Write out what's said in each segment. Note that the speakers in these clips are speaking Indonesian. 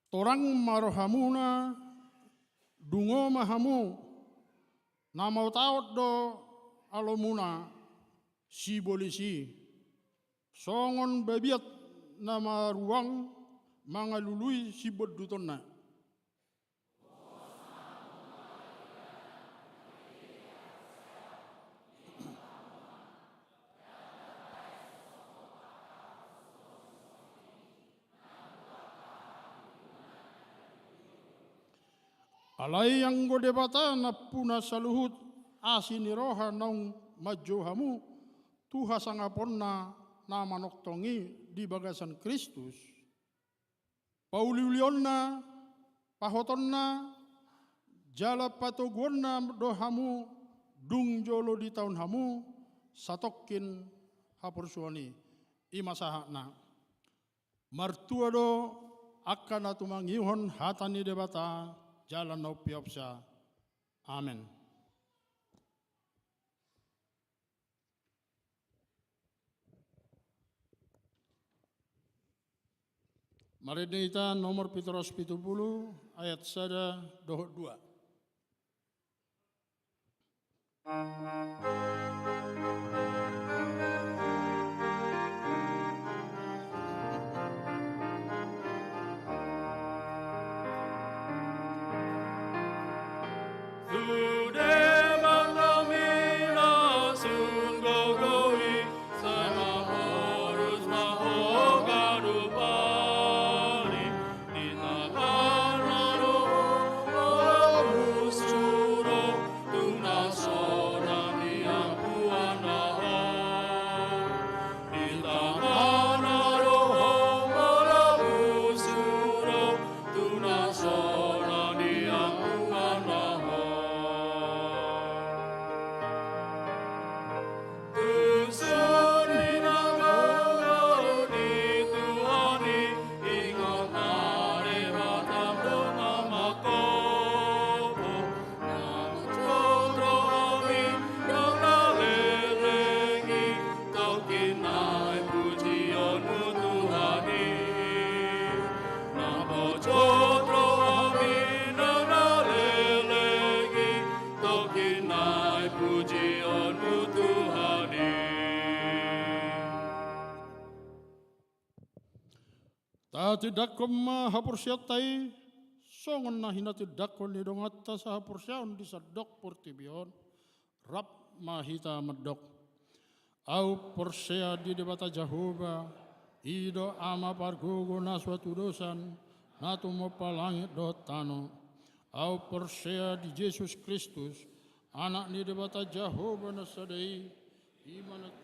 Torang marohamuna dungo mahamu namau taot do alomuna si bolisi songon babiat nama ruang mangalului si bodutonna. Alai yang gode bata na puna saluhut asiniroha naung majohamu tuha sangaponna na manoktongi di bagasan Kristus. Pauliulionna pahotonna jala patogonna dohamu dung jolo di tahun hamu satokin hapursuani imasahana. Martua do akan atumangihon hatani debata jalan no piopsa. Amen. Mari kita nomor Petrus 70 ayat 1 dohot 2. Tidak koma hapursiatai songon nahina tidak koni dongata sa hapursiaon di sadok portibion rap mahita medok au porsea di debata Jehova ido ama pargogo na suatu dosan natu mopalangit do tano au porsea di Yesus Kristus anak di debata Jehova na sadai imanat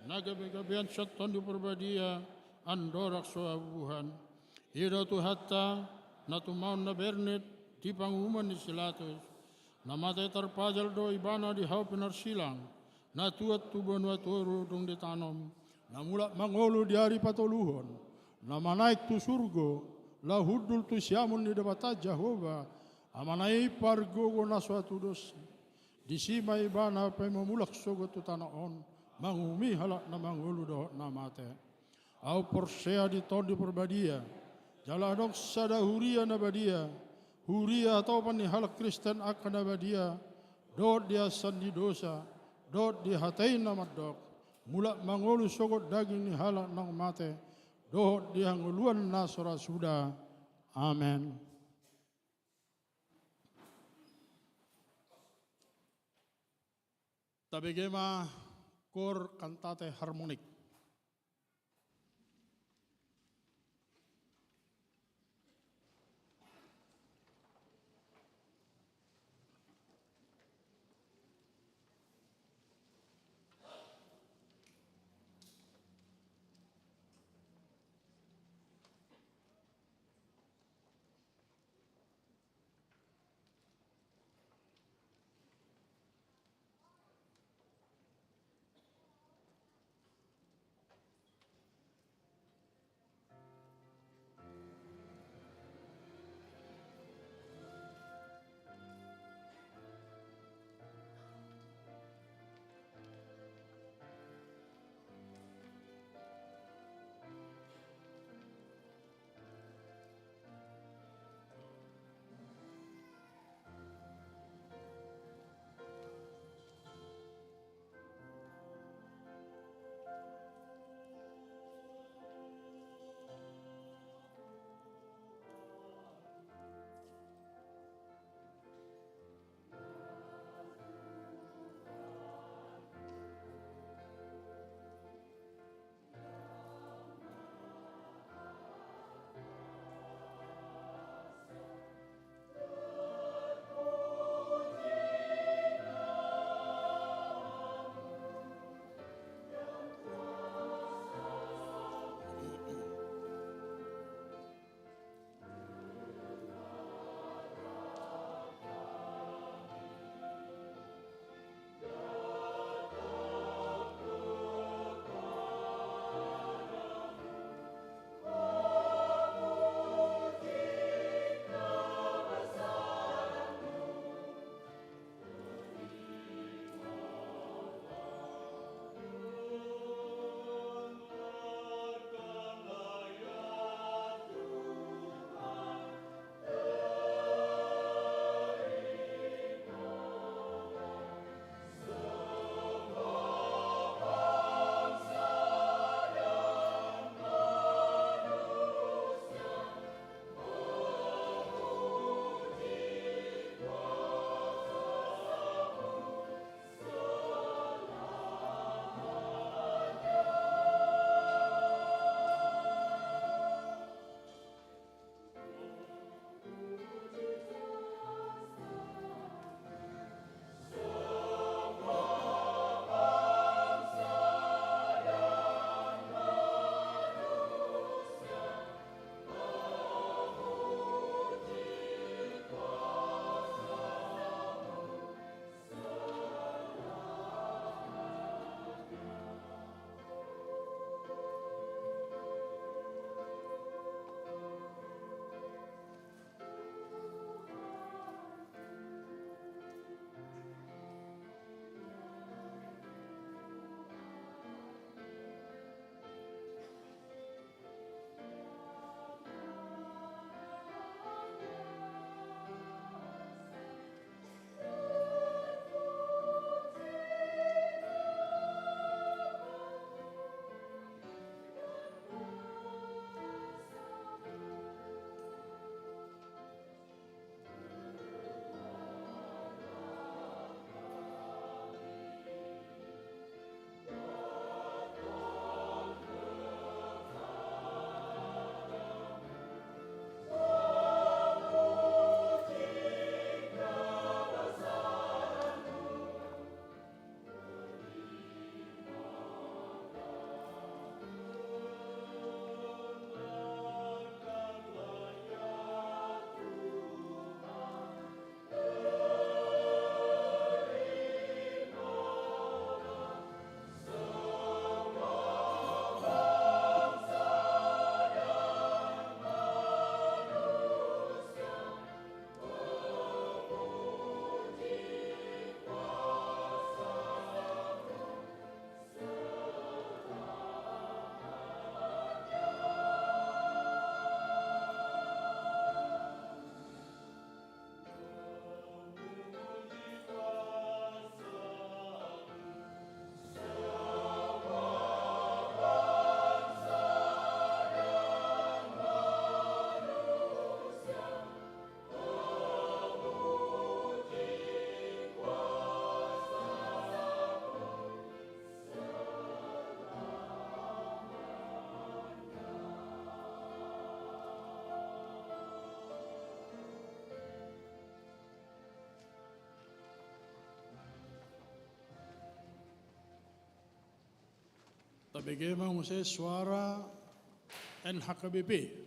naga-gabian syaitan di perbadia andorak soabuhan ira tu hatta natu maun na bernet di pangumuman di silatus namate terpajal do ibana di hau penar silang natuat tuban waturu dong ditanom namula mangolu di hari patoluhon nama naik tu surgo lahudul tu siamun di debata Jehova amanai pargogo na suatu dosa di sima ibana pemulak sogo tu tanaon mangumi halak na mangolu do namate au porsea di ton di perbadia jala dok sada huria na badia huria atau pani halak Kristen akan na badia dot dia sandi dosa dot di hatain na madok mula mangolu sogot daging ni halak nang mate dot dia nguluan na sora suda. Amen. Tabegema kor kantate harmonik. Tabigimang Jose Suara NHKBP.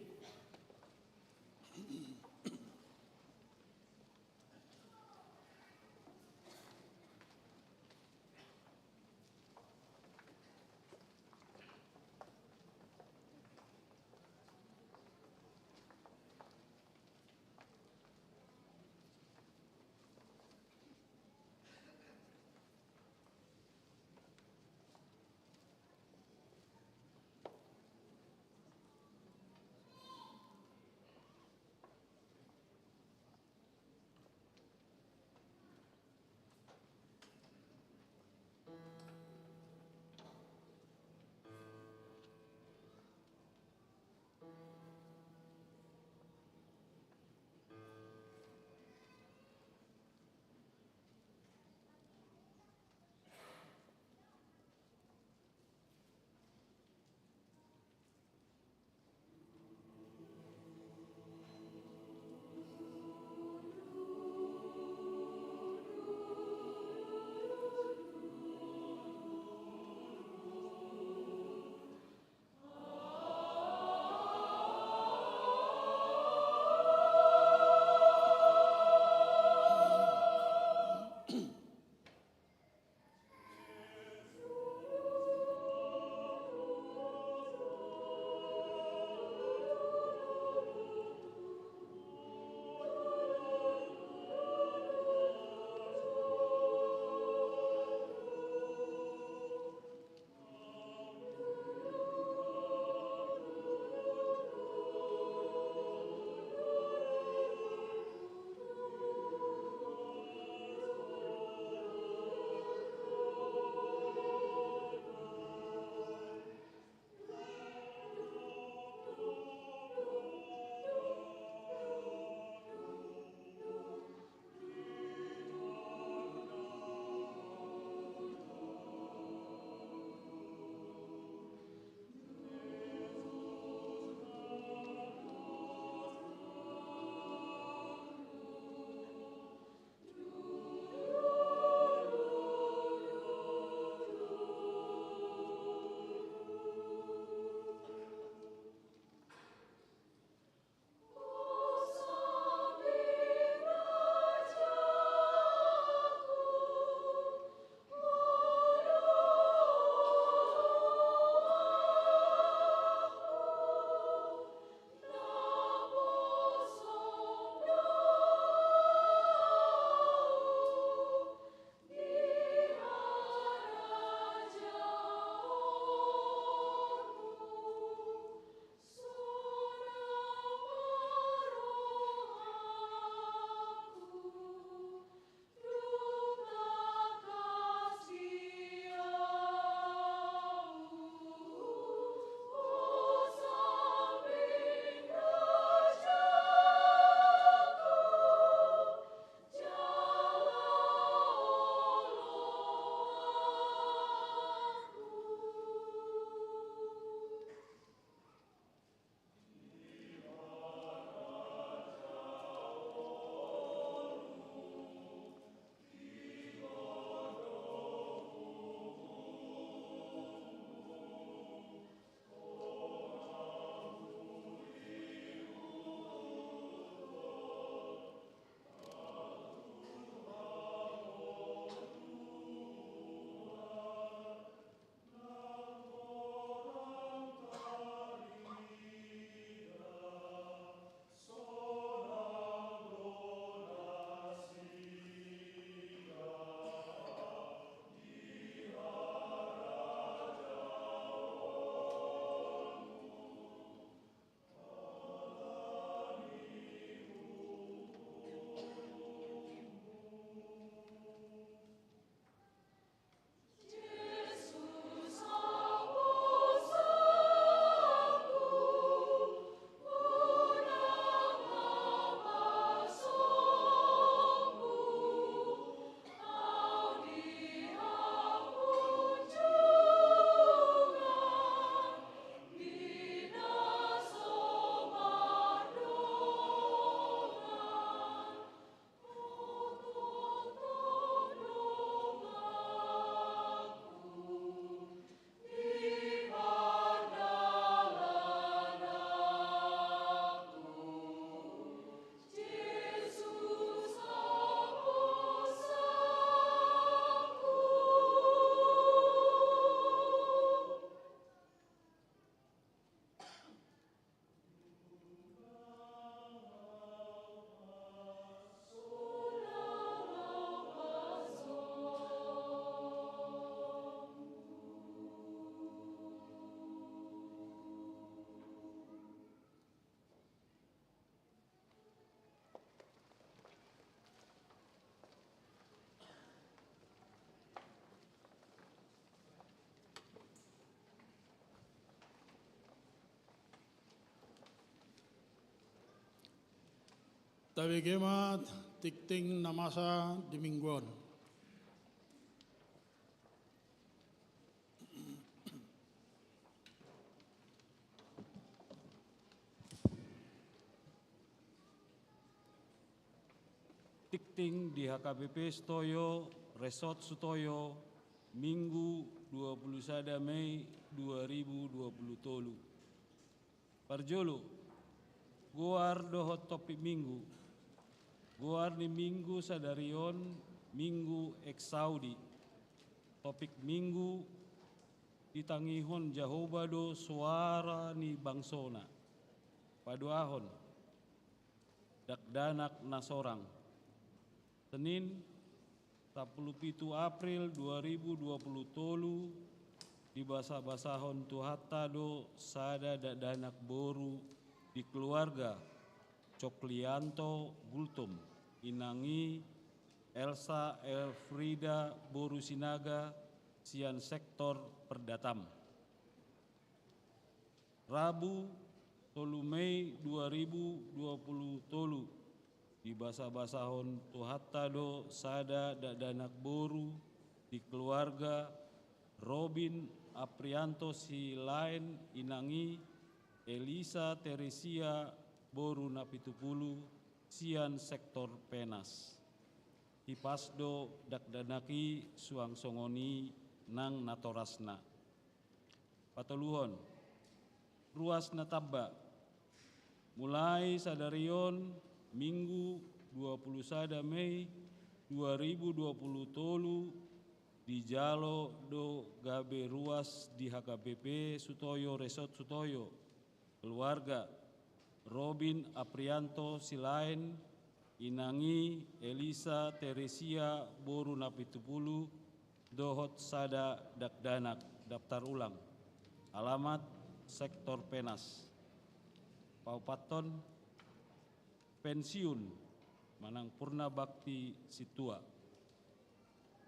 Tawigemat tikting namasa dimingguan. Tikting di HKBP Stoyo, Resort Sutoyo, Minggu 21 Mei 2020. Parjolo, goar dohot topik minggu. Goar ni minggu sadarion, minggu eksaudi. Topik minggu ditangihon jahobado suara ni bangsona. Paduahon, dakdanak nasorang. Senin 17 April 2020 tolu di basah-basahon tuhatado sada dakdanak boru di keluarga Coklianto Gultum inangi Elsa Elfrida Boru Sinaga sian sektor Perdatam. Rabu 3 Mei 2020 tolu di basah-basahon tuhatado sada dakdanak boru di keluarga Robin Aprianto si lain inangi Elisa Teresia Boru Napitupulu sian sektor Penas. Hipasdo dakdanaki suang songoni nang natorasna. Patoluhon ruas natabba mulai sadarion Minggu 21 Mei 2020 tolu di Jalo do Gabe Ruas di HKBP Sutoyo Resort Sutoyo. Keluarga Robin Aprianto Silain inangi Elisa Teresia Boru Napitupulu dohot sada dakdanak daftar ulang. Alamat sektor Penas. Paupaton pensiun Manang Purna Bakti Situa.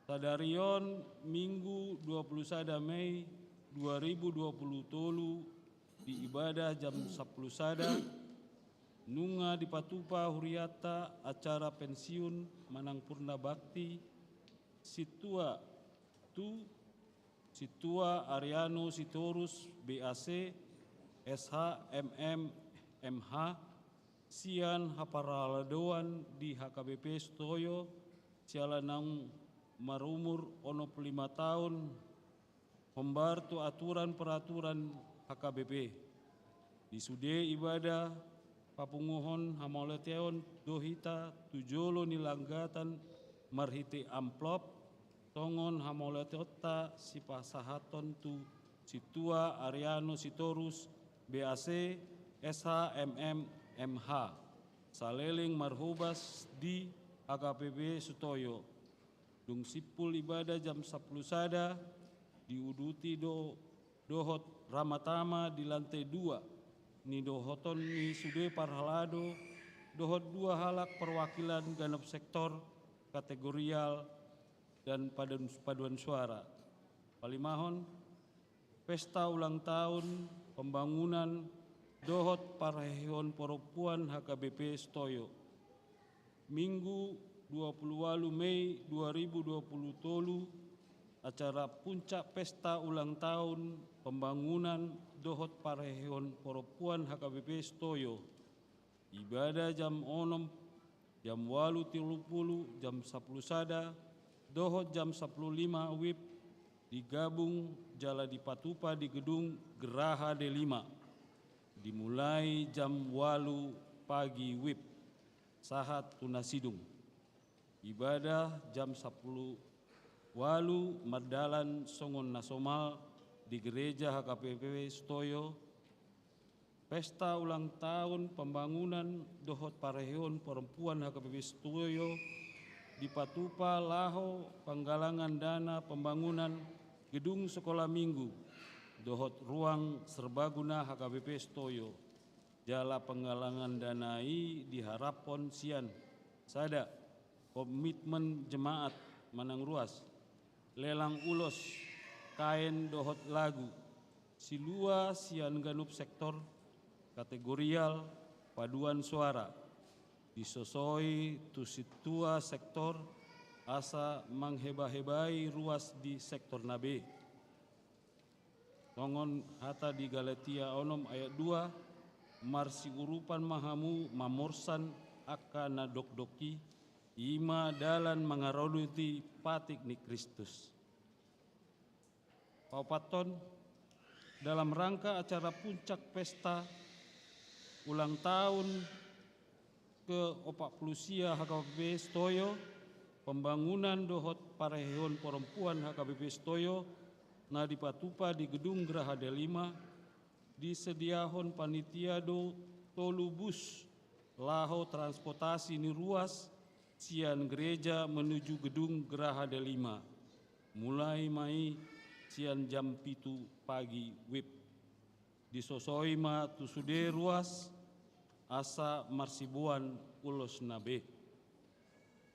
Sadarion Minggu 21 Mei 2020 tolu di ibadah jam 10 sada nunga di Patupa Huriata acara pensiun Manang Purna Bakti Situa tu Situa Ariano Sitorus BAC SH MM MH sian haparaladoan di HKBP Stoyo sialanang marumur 5 tahun membartu aturan peraturan HKBP di sude ibadah papunguhon hamoleteon dohita tujolo nilanggatan marhiti amplop tongon hamoleteota sipasahaton tu Situa Ariano Sitorus BAC SHMM MH saleling marhubas di HKBP Sutoyo. Dung sipul ibadah jam 10 sada diuduti dohot ramatama di lantai 2 ni dohoton ni sude parhalado dohot 2 halak perwakilan ganap sektor kategorial dan paduan suara. Palimahon pesta ulang tahun pembangunan dohot parahihon poropuan HKBP Stoyo. Minggu 28 Mei 2020 tolu acara puncak pesta ulang tahun pembangunan dohot parahihon poropuan HKBP Stoyo. Ibadah jam 6 jam 8.30 jam 10 sada dohot jam 15 WIB digabung jala di Patupa di gedung Geraha D5. Dimulai jam 8 pagi WIB sahat tunasidung. Ibadah jam 10 walu Mardalan Songon Nasomal di gereja HKBP Stoyo. Pesta ulang tahun pembangunan dohot parahihon perempuan HKBP Stoyo di Patupa Laho penggalangan dana pembangunan gedung sekolah minggu dohot ruang serbaguna HKBP Stoyo. Jala penggalangan danai diharapon sian sada komitmen jemaat Manang Ruas lelang ulos kain dohot lagu silua sian ganup sektor kategorial paduan suara disosoi tu situa sektor asa mengheba-hebai ruas di sektor nabe. Tongon hata di Galatia onom ayat 2, marsi urupan mahamu mamorsan akan nadok-doki, ima dalan mengaroduti patik ni Kristus. Paupaton, dalam rangka acara puncak pesta ulang tahun ke-40 HKBP Stoyo, pembangunan dohot parehon perempuan HKBP Stoyo na dipatupa di gedung Geraha D5, disediahon panitia tolu bus laho transportasi ni ruas sian gereja menuju gedung Geraha D5 mulai mai sian jam 7 pagi WIB. Disosoi ma tusude ruas asa marsibuan ulos nabe.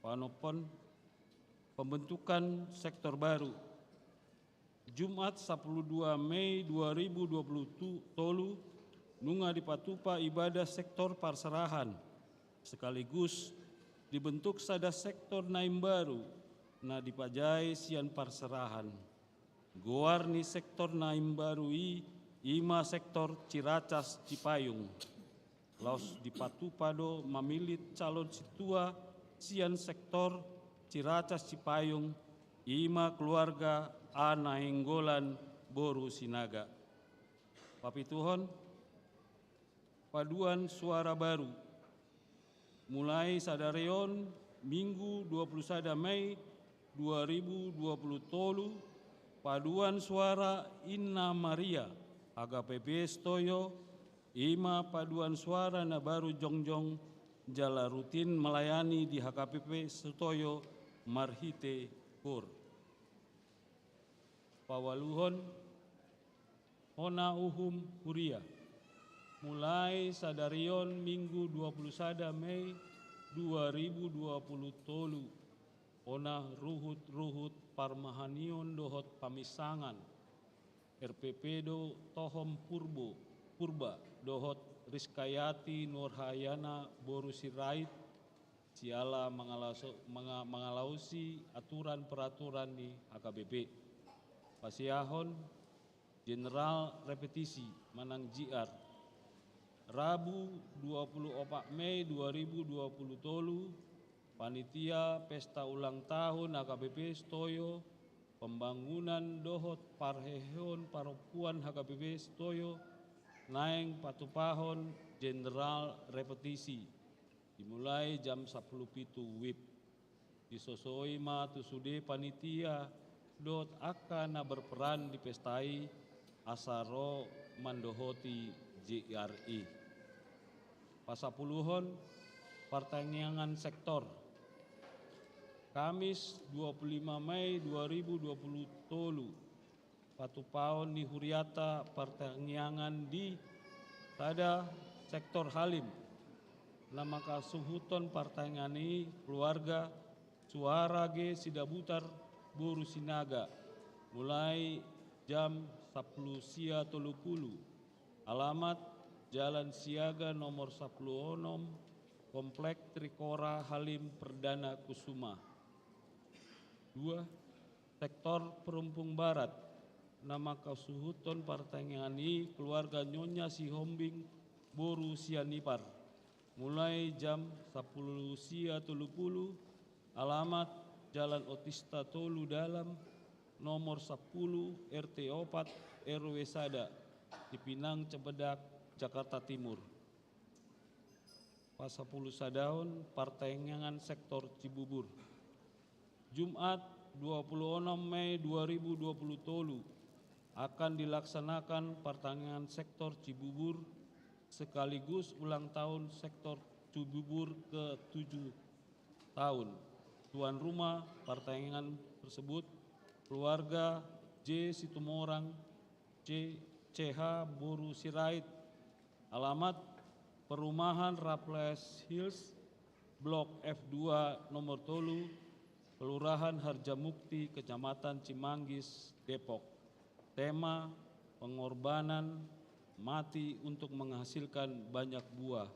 Panopon pembentukan sektor baru. Jumat 12 Mei 2020 tolu nunga dipatupa ibadah sektor parserahan sekaligus dibentuk sada sektor naim baru na dipajai sian parserahan. Goarni sektor naim baru ima sektor Ciracas Cipayung. Laos dipatupado mamilit calon situa sian sektor Ciracas Cipayung ima keluarga ana henggolan boru sinaga. Papituhon paduan suara baru mulai sadareon Minggu 21 Mei 2020 tolu paduan suara Inna Maria HKBP Stoyo ima paduan suara na baru jongjong jala rutin melayani di HKBP Stoyo Marhite Kur. Pawaluhon Hona Uhum Huria mulai sadarion Minggu 21 Mei 2020 tolu Hona ruhut parmahanion dohot pamisangan RPP do Tohom Purba dohot Rizkayati Nurhayana Boru Sirait siala mengalausi aturan peraturan di HKBP. Pasiahon General Repetisi Manang JR Rabu 24 Mei 2020 tolu panitia pesta ulang tahun HKBP Stoyo pembangunan dohot parehon perempuan HKBP Stoyo naeng patupahon General Repetisi dimulai jam 10 pitu WIB. Disosoi ma tusude panitia dot akan berperan di pestai asaro mandohoti JRI. Pasapuluhon pertanyaan sektor. Kamis 25 Mei 2020 tolu patupaon ni Huriata pertanyaan di tada sektor Halim. Nama kasuhuton pertanyaan ini keluarga suara G Sidabutar Boru Sinaga mulai jam 10 sia 30. Alamat Jalan Siaga nomor 10 Komplek Trikora Halim Perdana Kusuma. 2. Sektor Perumpung Barat. Nama kasuhuton pertanyaan ini keluarga Nyonya Sihombing Boru Sianipar mulai jam 10 sia 30. Alamat Jalan Otista Tolu Dalam nomor 10 RT 4 RW Sada di Pinang Cebedak Jakarta Timur. Pasapuluh sadaun pertanyaan sektor Cibubur. Jumat 26 Mei 2020 tolu akan dilaksanakan pertanyaan sektor Cibubur sekaligus ulang tahun sektor Cibubur ke-7 tahun. Tuan rumah pertanyaan tersebut keluarga J Situmorang CH Boru Sirait. Alamat Perumahan Raples Hills Blok F2 nomor tolu Kelurahan Harjamukti Kecamatan Cimanggis Depok. Tema pengorbanan mati untuk menghasilkan banyak buah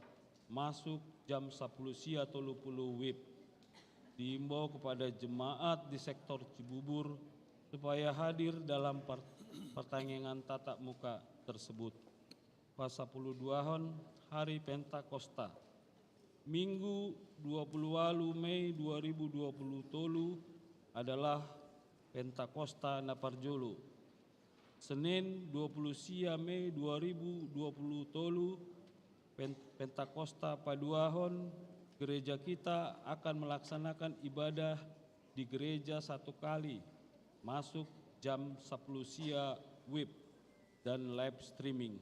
masuk jam 10 sia 30 WIB. Diimbau kepada jemaat di sektor Cibubur supaya hadir dalam pertandingan tatap muka tersebut. Pasapuluduahon Hari Pentakosta Minggu 28 Mei 2020 tolu adalah Pentakosta Naparjolo. Senin 20 sia Mei 2020 tolu Pentakosta Paduahon, gereja kita akan melaksanakan ibadah di gereja satu kali, masuk jam 10 sia WIB dan live streaming.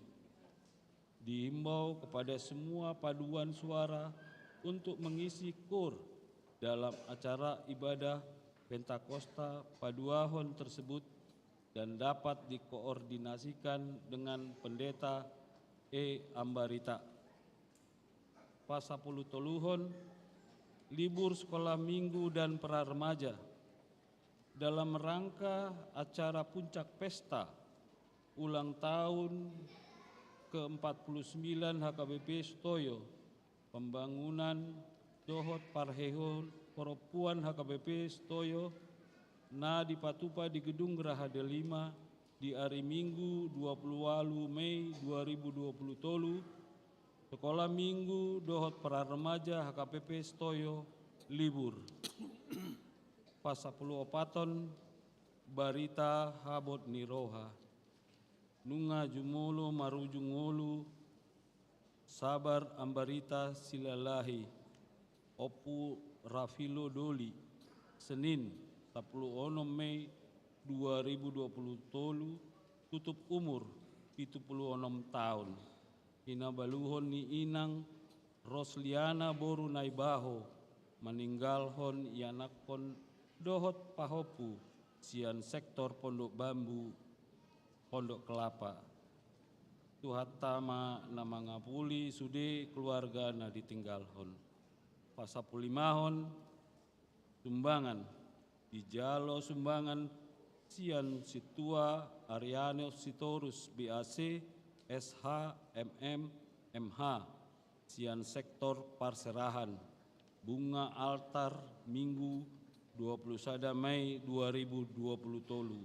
Dihimbau kepada semua paduan suara untuk mengisi KUR dalam acara ibadah Pentakosta Paduahon tersebut dan dapat dikoordinasikan dengan Pendeta Ambarita. Pasapuluh toluhon, libur sekolah minggu dan pra-remaja. Dalam rangka acara puncak pesta ulang tahun ke-49 HKBP Stoyo, pembangunan Dohot Parhehon Poropuan HKBP Stoyo, na dipatupa di Gedung Geraha D5 di hari Minggu 28 Mei 2020 tolu, sekolah minggu Dohot para remaja HKPP Stoyo libur. Pasapuluh opaton Barita Habot Niroha, Nunga Jumulu Marujungulu, Sabar Ambarita Silalahi, Opu Rafilo Doli, Senin 10 Mei 2020 tolu, tutup umur 76 tahun. Inabaluhon ni inang Rosliana Boru Naibaho, meninggalhon ianakkon Dohot Pahopu, sian sektor Pondok Bambu, Pondok Kelapa. Tuhatama nama ngapuli sude keluarga na ditinggalhon. Pasapulimahon sumbangan, dijalo sumbangan sian situa Ariano Sitorus BAC SH MH sian sektor Parserahan, bunga altar Minggu 21 Mei 2020 tolu.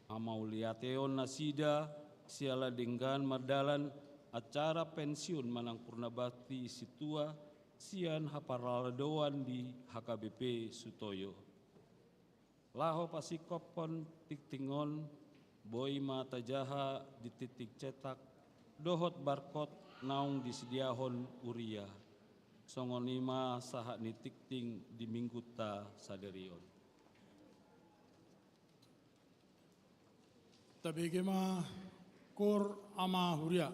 Amauliateon nasida siala denggan mardalan acara pensiun Manang Purnabakti situa sian haparaladoan di HKBP Sutoyo. Laho pasikopon tiktingon boy mata jaha di titik cetak Dohot barkot naung disediahon uria. Songonima saha nitikting di mingguta saderion. Tabigima KUR ama huria.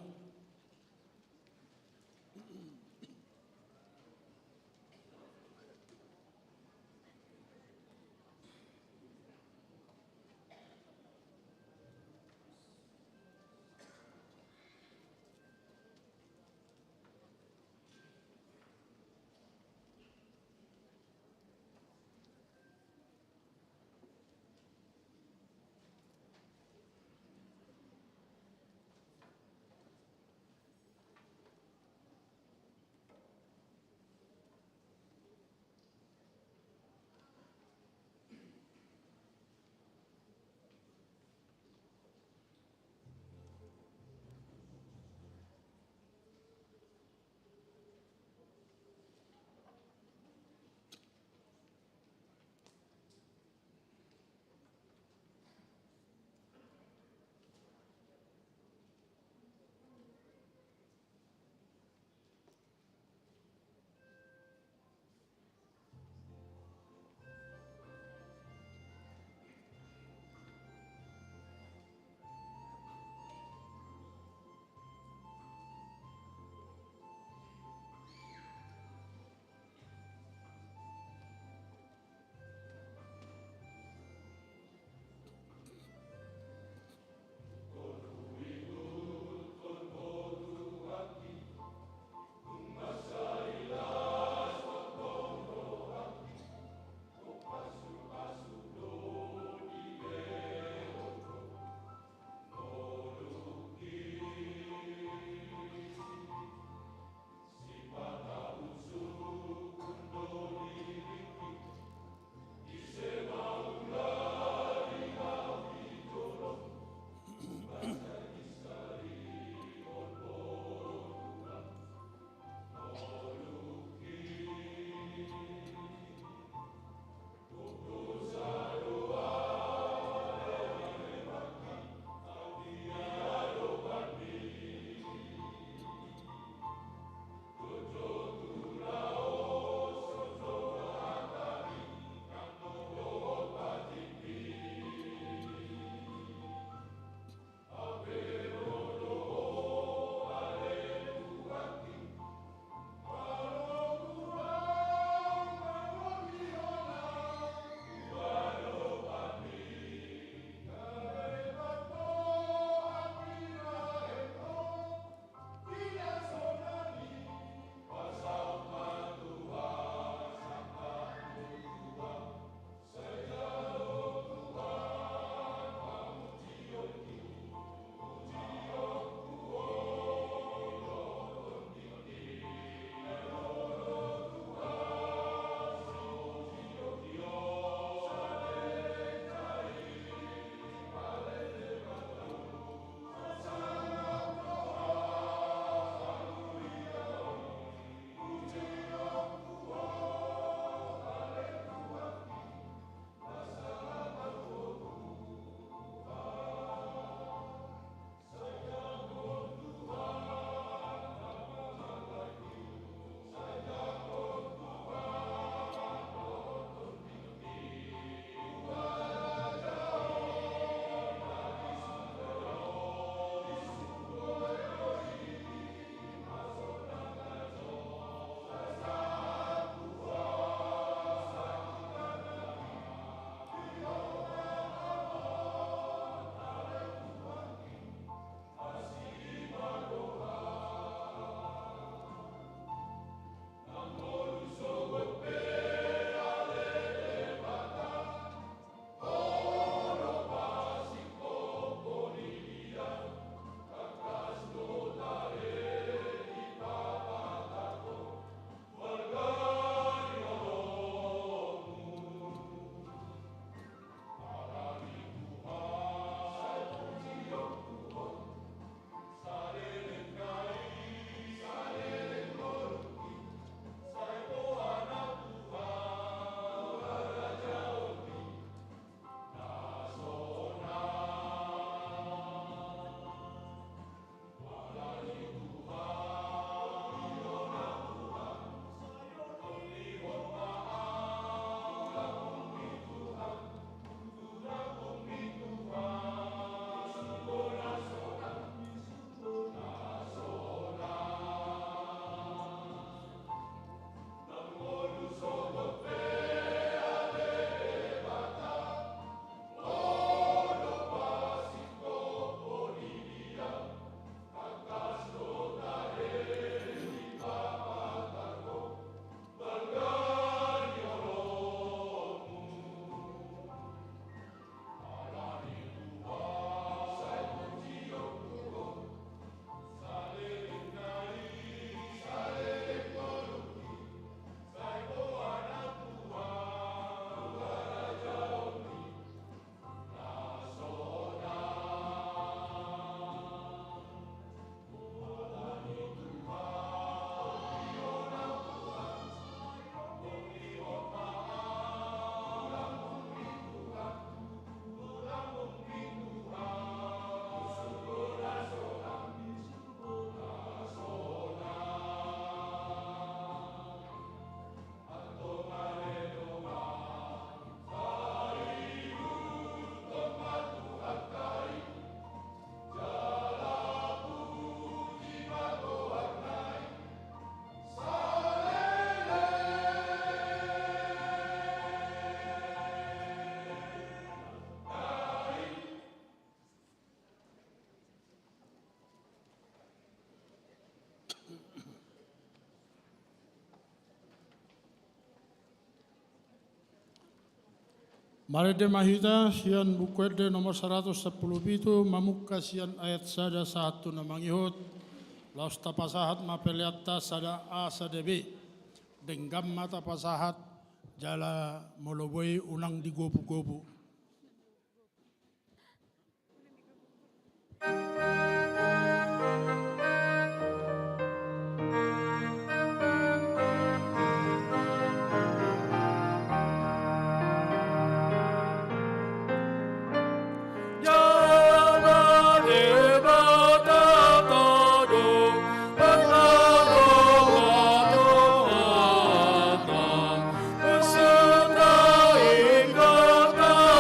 Malede mahita sian bukwede nomor 110 itu mamuka sian ayat sada satu na mangihut laus tapasahat mapeliatta sada A sada B denggam mata pasahat jala moloboi ulang di gobu-gobu. Santa Igata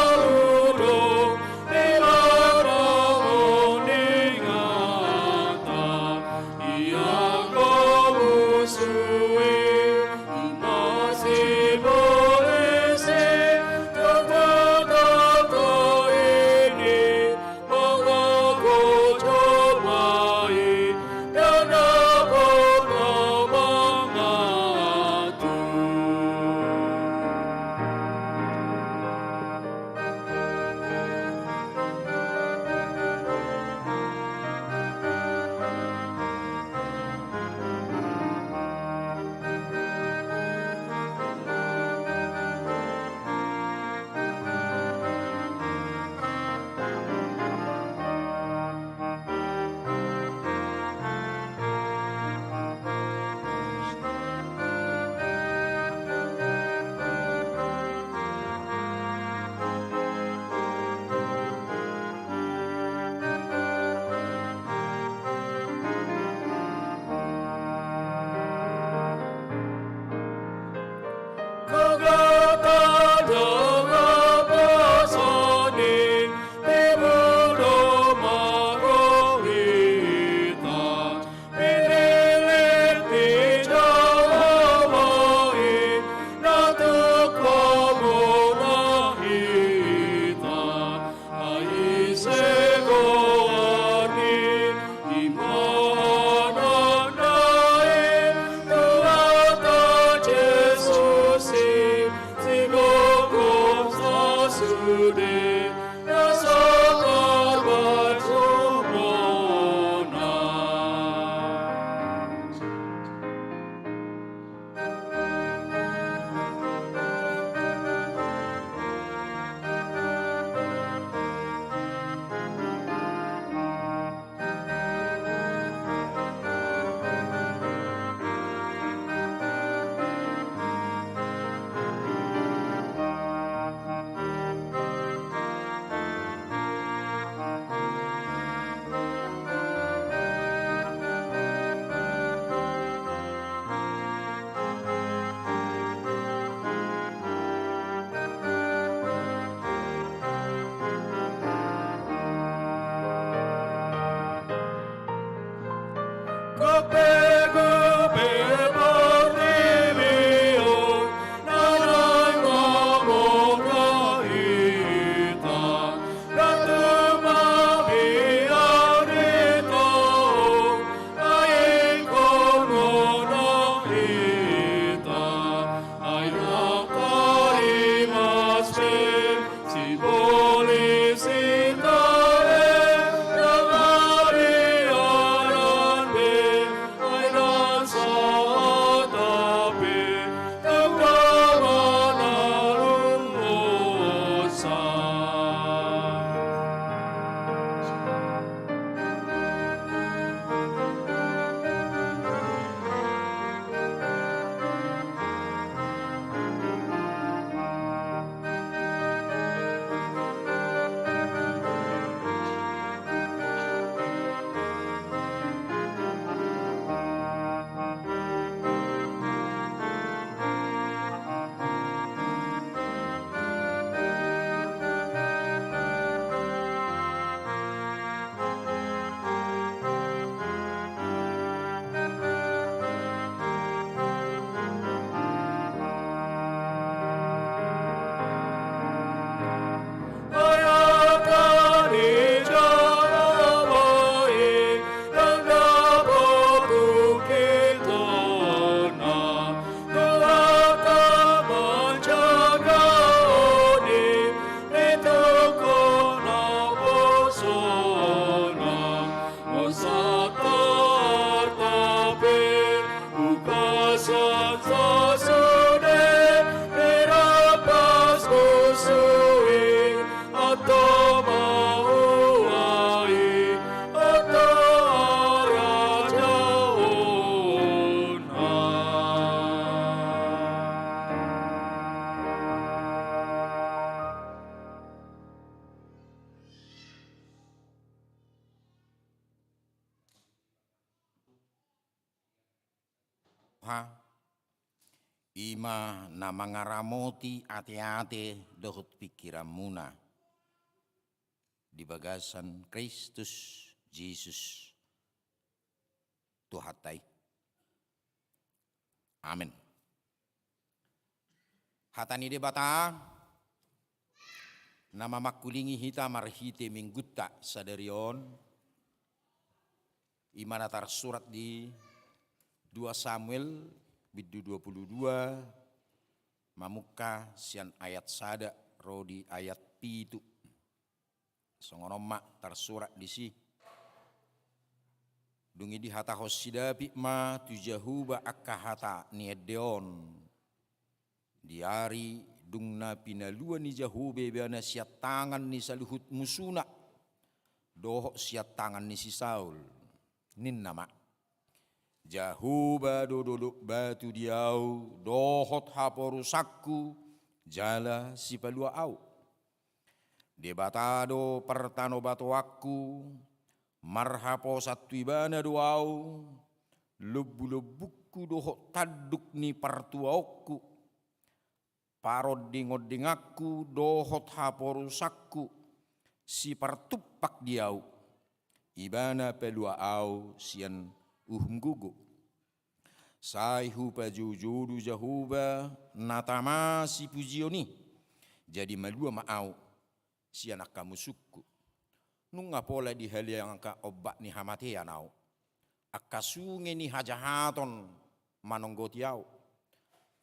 Ima na mangaramoti ate-ate dohot pikiramuna di bagasan Kristus Jesus Tuhatai. Amin. Hatani debata nama makulingi hita marhite minggutta sadarion imana tar surat di 2 Samuel bidu 22 mamuka sian ayat sada rodi ayat pitu songono mak tersurat di si dungi di hata hosidapi ma tujahuba akahata niedeon diari dungna pinalua ni jahube beana siat tangan ni saluhut musuna dohok siat tangan ni si Saul nin nama Jahuba dodoluk batu diau dohot haporusakku jala si palua au debatado pertano batu aku marhapo satuibana doau lebu-lebuku dohot taduk ni partuaoku paroding-odingaku dohot haporusakku si partupak diau ibana pelua au sian gugu sai hupa jujudu jahuba natama si pujioni jadi malua maau si anak kamu suku nunga pola di hal yang ka obat ni hamatea nau akasunge ni hajahaton manonggotiau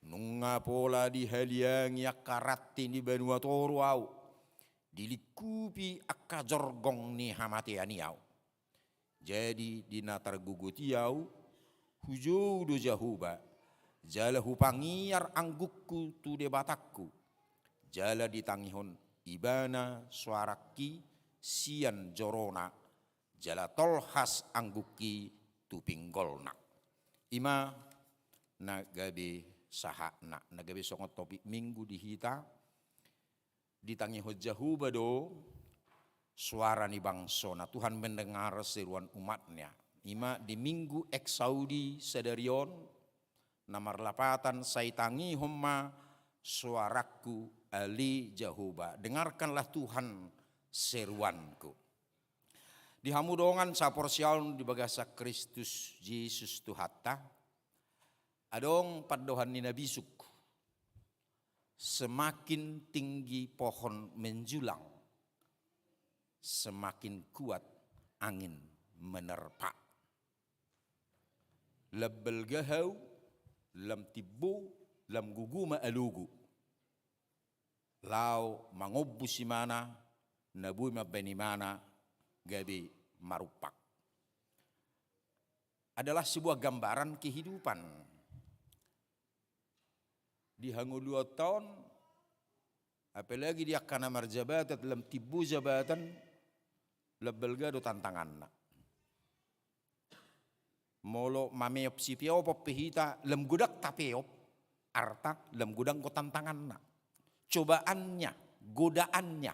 nunga pola di hal yang yakarati ni benua toru au dilikupi akajorgong ni hamatea niau. Jadi di natar gugutiau hujau do jahuba jala hupangiar anggukku tu debatakku jala ditangihon ibana suaraki sian jorona jala tolhas angguki tu pinggolna ima nagabe sahakna nagabe songot topik minggu dihita ditangihon jahuba do suara ni bangsona Tuhan mendengar seruan umatnya. Ima di minggu eksaudi sedarion namar lapatan saitangi homma suaraku ali jahuba. Dengarkanlah Tuhan seruanku. Di hamudongan saporsial di bagasa Kristus Yesus Tuhata adong padohan ni Nabi Suk semakin tinggi pohon menjulang semakin kuat angin menerpa. Labbal gahau, lam tibu, lam guguma alugu. Lau mangobu si mana, nabui mabeni mana, gabi marupak. Adalah sebuah gambaran kehidupan. Di hangu 2 tahun, apalagi dia kana marjabatan, lam tibu jabatan, lebel gado tantangan. Molo mameop si piopop pehita lem gudak tapeop arta lem gudang ko tantangan na. Cobaannya, godaannya.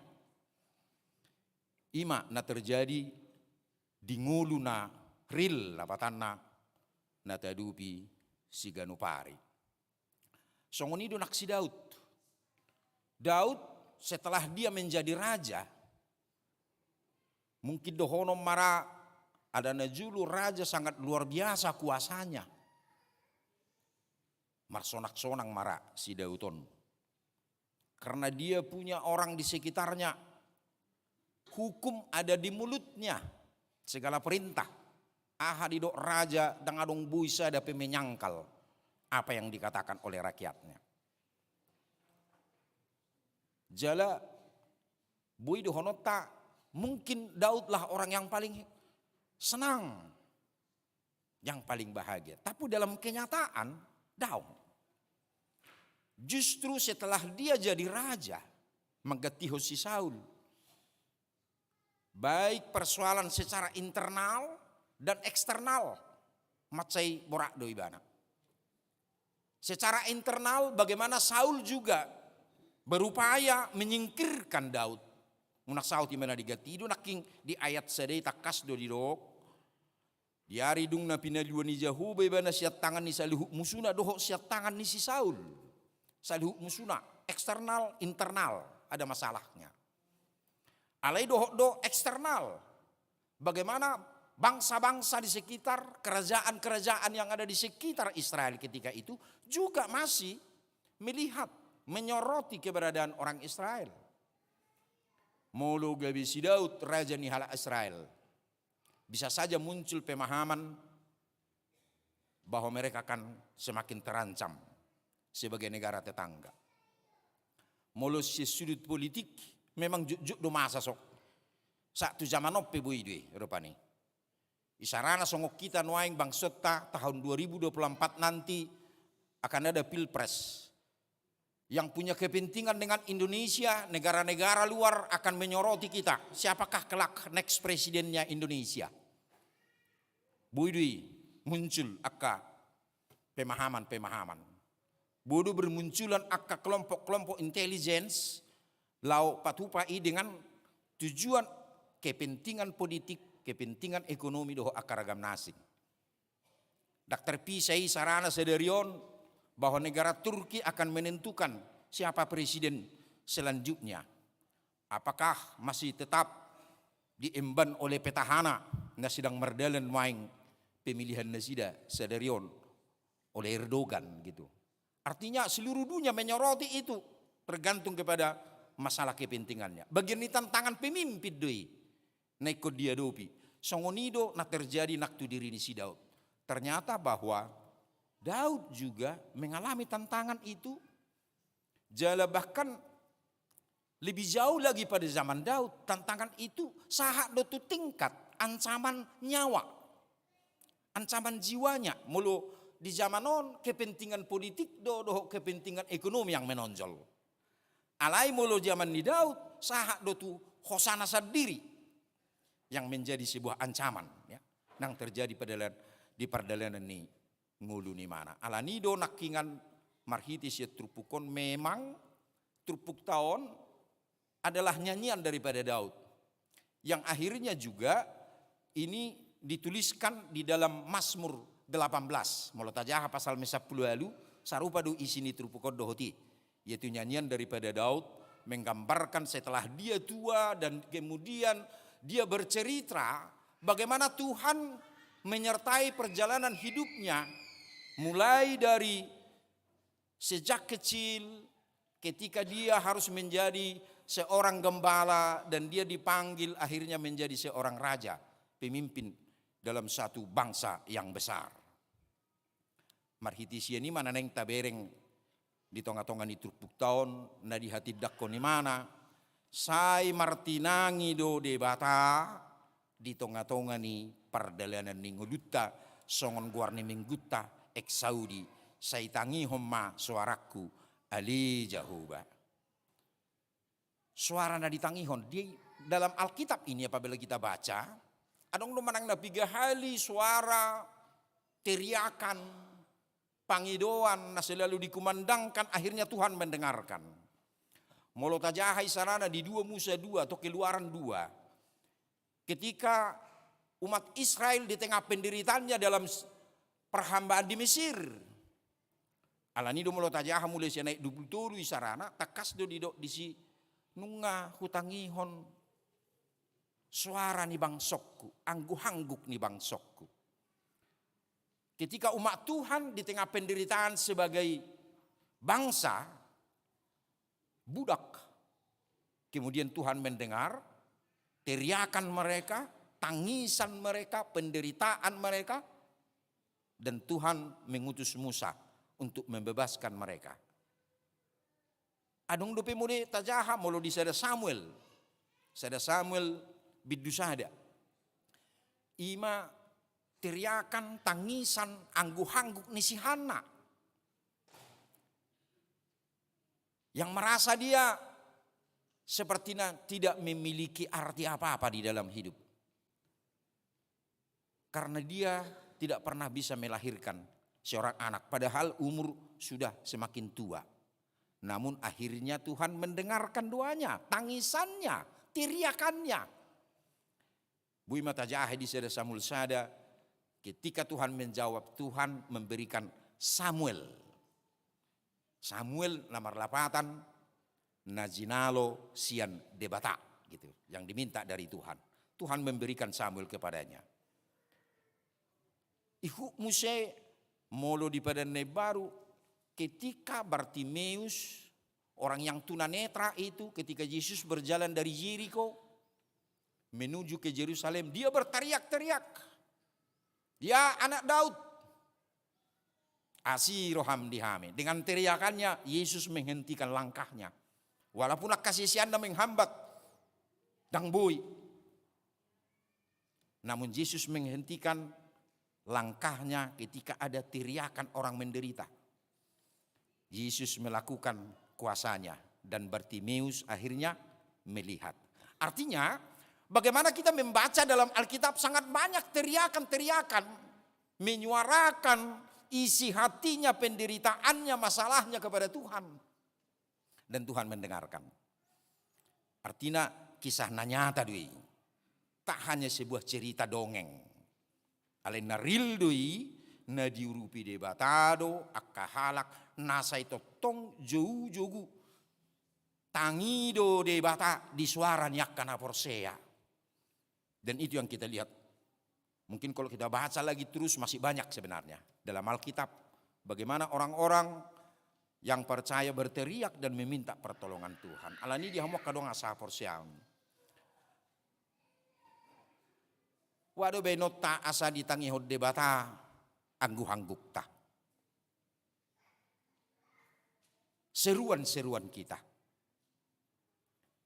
Ima na terjadi di ngulu na ril lapatana na tadupi si ganupari. Songonido naksi Daud. Daud setelah dia menjadi raja mungkin dohono mara ada najulu raja sangat luar biasa kuasanya. Marsonak-sonang mara si Daudon. Karena dia punya orang di sekitarnya. Hukum ada di mulutnya. Segala perintah. Ahadidok raja dan adong buisa dapat menyangkal apa yang dikatakan oleh rakyatnya. Jala bui dohono tak mungkin Daudlah orang yang paling senang, yang paling bahagia. Tapi dalam kenyataan, Daud Justru setelah dia jadi raja, mengganti si Saul. Baik persoalan secara internal dan eksternal, macai borak doi bana. Secara internal bagaimana Saul juga berupaya menyingkirkan Daud. Munak Saul di mana digati, naking di ayat sedai takas do didok. Diari dung na pinaluan ni Jahu bebana siat tangan ni saluhuk musuna dohok siat tangan ni si Saul. Saluhuk musuna, eksternal, internal ada masalahnya. Alai dohok do eksternal. Bagaimana bangsa-bangsa di sekitar, kerajaan-kerajaan yang ada di sekitar Israel ketika itu juga masih melihat, menyoroti keberadaan orang Israel. Molo gabi si Daud raja nihala Israel. Bisa saja muncul pemahaman bahwa mereka akan semakin terancam sebagai negara tetangga. Molo si sudut politik memang juk do masa sok. Satu zaman oppe bui dui rupani. Isarana songok kita nuaing bangsota tahun 2024 nanti akan ada pilpres. Yang punya kepentingan dengan Indonesia, negara-negara luar akan menyoroti kita. Siapakah kelak next presidennya Indonesia? Buidui muncul akka pemahaman-pemahaman. Bodoh bermunculan akka kelompok-kelompok intelligence lau patupai dengan tujuan kepentingan politik, kepentingan ekonomi doho akaragam nasing. Dr. P. Sai sarana sederion bahwa negara Turki akan menentukan siapa presiden selanjutnya. Apakah masih tetap diemban oleh petahana yang sedang merdalan main pemilihan nasida sederion oleh Erdogan gitu. Artinya seluruh dunia menyoroti itu tergantung kepada masalah kepentingannya. Bagian ini tantangan pemimpin doi. Naikut dia dopi. Songonido nak terjadi nak tu diri ni si Daud. Ternyata bahwa Daud juga mengalami tantangan itu. Jala bahkan lebih jauh lagi pada zaman Daud. Tantangan itu sahak do tu tingkat ancaman nyawa. Ancaman jiwanya. Mulu di zaman non kepentingan politik do kepentingan ekonomi yang menonjol. Alai mulu zaman di Daud sahak do tu khosana sendiri yang menjadi sebuah ancaman ya yang terjadi pada di perjalanan ini ngulu ni mana. Alanido nakingan marhitis ya trupukon memang trupuk tahun adalah nyanyian daripada Daud yang akhirnya juga ini dituliskan di dalam Mazmur 18 Molotajaha pasal 10 lalu sarupa do isini trupukon dohoti yaitu nyanyian daripada Daud menggambarkan setelah dia tua dan kemudian dia bercerita bagaimana Tuhan menyertai perjalanan hidupnya mulai dari sejak kecil ketika dia harus menjadi seorang gembala dan dia dipanggil akhirnya menjadi seorang raja, pemimpin dalam satu bangsa yang besar. Marhitisia ini mana neng tabereng di tonga-tonga ni trupuk tahun na di hati dakko ni mana sai martinangi do debata di tonga-tonga ni pardalanan ni ngulutta songon guar ni minggutta ek Saudi sai tangi homma suaraku ali jahuba. Suara na ditangihon di dalam Alkitab ini apabila kita baca adong do manang nabigahali suara teriakan pangidoan na selalu dikumandangkan akhirnya Tuhan mendengarkan. Molotajahai sarana di 2 Musa 2 atau Keluaran 2. Ketika umat Israel di tengah penderitaannya dalam perhambaan di Mesir. Alanido molotajaha mulai si naik dubul sarana takas do di si nunga hutangihon suara ni bangsokku, anggu-hangguk ni bangsokku. Ketika umat Tuhan di tengah penderitaan sebagai bangsa, budak. Kemudian Tuhan mendengar teriakan mereka, tangisan mereka, penderitaan mereka. Dan Tuhan mengutus Musa untuk membebaskan mereka. Adong dope mode tajaha molo di sada Samuel. Sada Samuel bidusada. Ima teriakan, tangisan, anggu-hangguk ni si Hana. Yang merasa dia sepertinya tidak memiliki arti apa-apa di dalam hidup. Karena dia tidak pernah bisa melahirkan seorang anak. Padahal umur sudah semakin tua. Namun akhirnya Tuhan mendengarkan doanya, tangisannya, teriakannya. Bui mata jahe di sada Samuel sada. Ketika Tuhan menjawab, Tuhan memberikan Samuel. Samuel nomor 8. Najinalo sian debata. Gitu, yang diminta dari Tuhan. Tuhan memberikan Samuel kepadanya. Ihu muse molo di padan baru ketika Bartimeus orang yang tunanetra itu ketika Yesus berjalan dari Yeriko menuju ke Yerusalem, dia berteriak-teriak, ya anak Daud, asiroham dihame. Dengan teriakannya Yesus menghentikan langkahnya, walaupun kasih sianda menghambat dang boy, namun Yesus menghentikan langkahnya ketika ada teriakan orang menderita. Yesus melakukan kuasanya dan Bartimeus akhirnya melihat. Artinya bagaimana kita membaca dalam Alkitab sangat banyak teriakan-teriakan menyuarakan isi hatinya, penderitaannya, masalahnya kepada Tuhan. Dan Tuhan mendengarkan. Artinya kisah nyata doi. Tak hanya sebuah cerita dongeng. Alena real doi na diurupi debatado akahalak nasa itu tong jogu tangido debata di suara nyakana porsea. Dan itu yang kita lihat. Mungkin kalau kita baca lagi terus masih banyak sebenarnya dalam Alkitab. Bagaimana orang-orang yang percaya berteriak dan meminta pertolongan Tuhan. Alani dia mau kadang asa porsea. Waduh benota asa ditangi hod debata anggu-angguk ta. Seruan-seruan kita.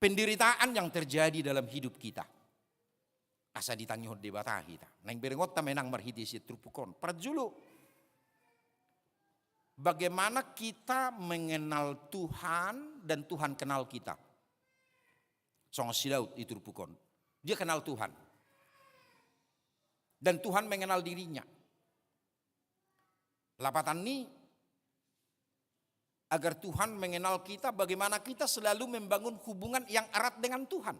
Penderitaan yang terjadi dalam hidup kita. Asa ditangi hod debata kita. Nang berengot ta menang marhiti si trupukon. Perjulu. Bagaimana kita mengenal Tuhan dan Tuhan kenal kita. Song si Daud itu trupukon. Dia kenal Tuhan. Dan Tuhan mengenal dirinya. Lapatan ini agar Tuhan mengenal kita, bagaimana kita selalu membangun hubungan yang erat dengan Tuhan.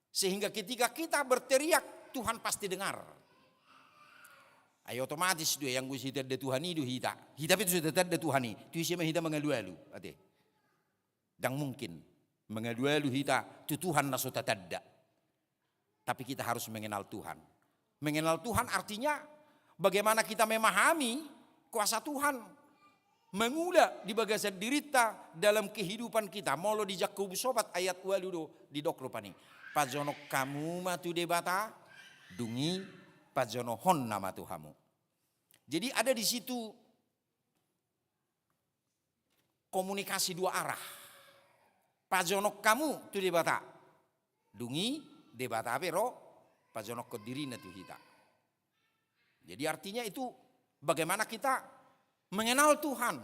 Sehingga ketika kita berteriak, Tuhan pasti dengar. Ayo otomatis dia yang gue sitar de Tuhan itu hita. Hita itu sudah de Tuhan itu siapa hita mengadualu, ade. Dan mungkin mengadualu hita tu Tuhan naso tatadda. Tapi kita harus mengenal Tuhan. Mengenal Tuhan artinya bagaimana kita memahami kuasa Tuhan. Mengula di bagasan dirita dalam kehidupan kita. Molo di Yakobus sobat ayat 22 di dokrupani. Pajono kamu matu debata dungi pajono hon nama Tuhamu. Jadi ada di situ komunikasi dua arah. Pajono kamu tu debata dungi debata pero pajonok dirina tu hita. Jadi artinya itu bagaimana kita mengenal Tuhan.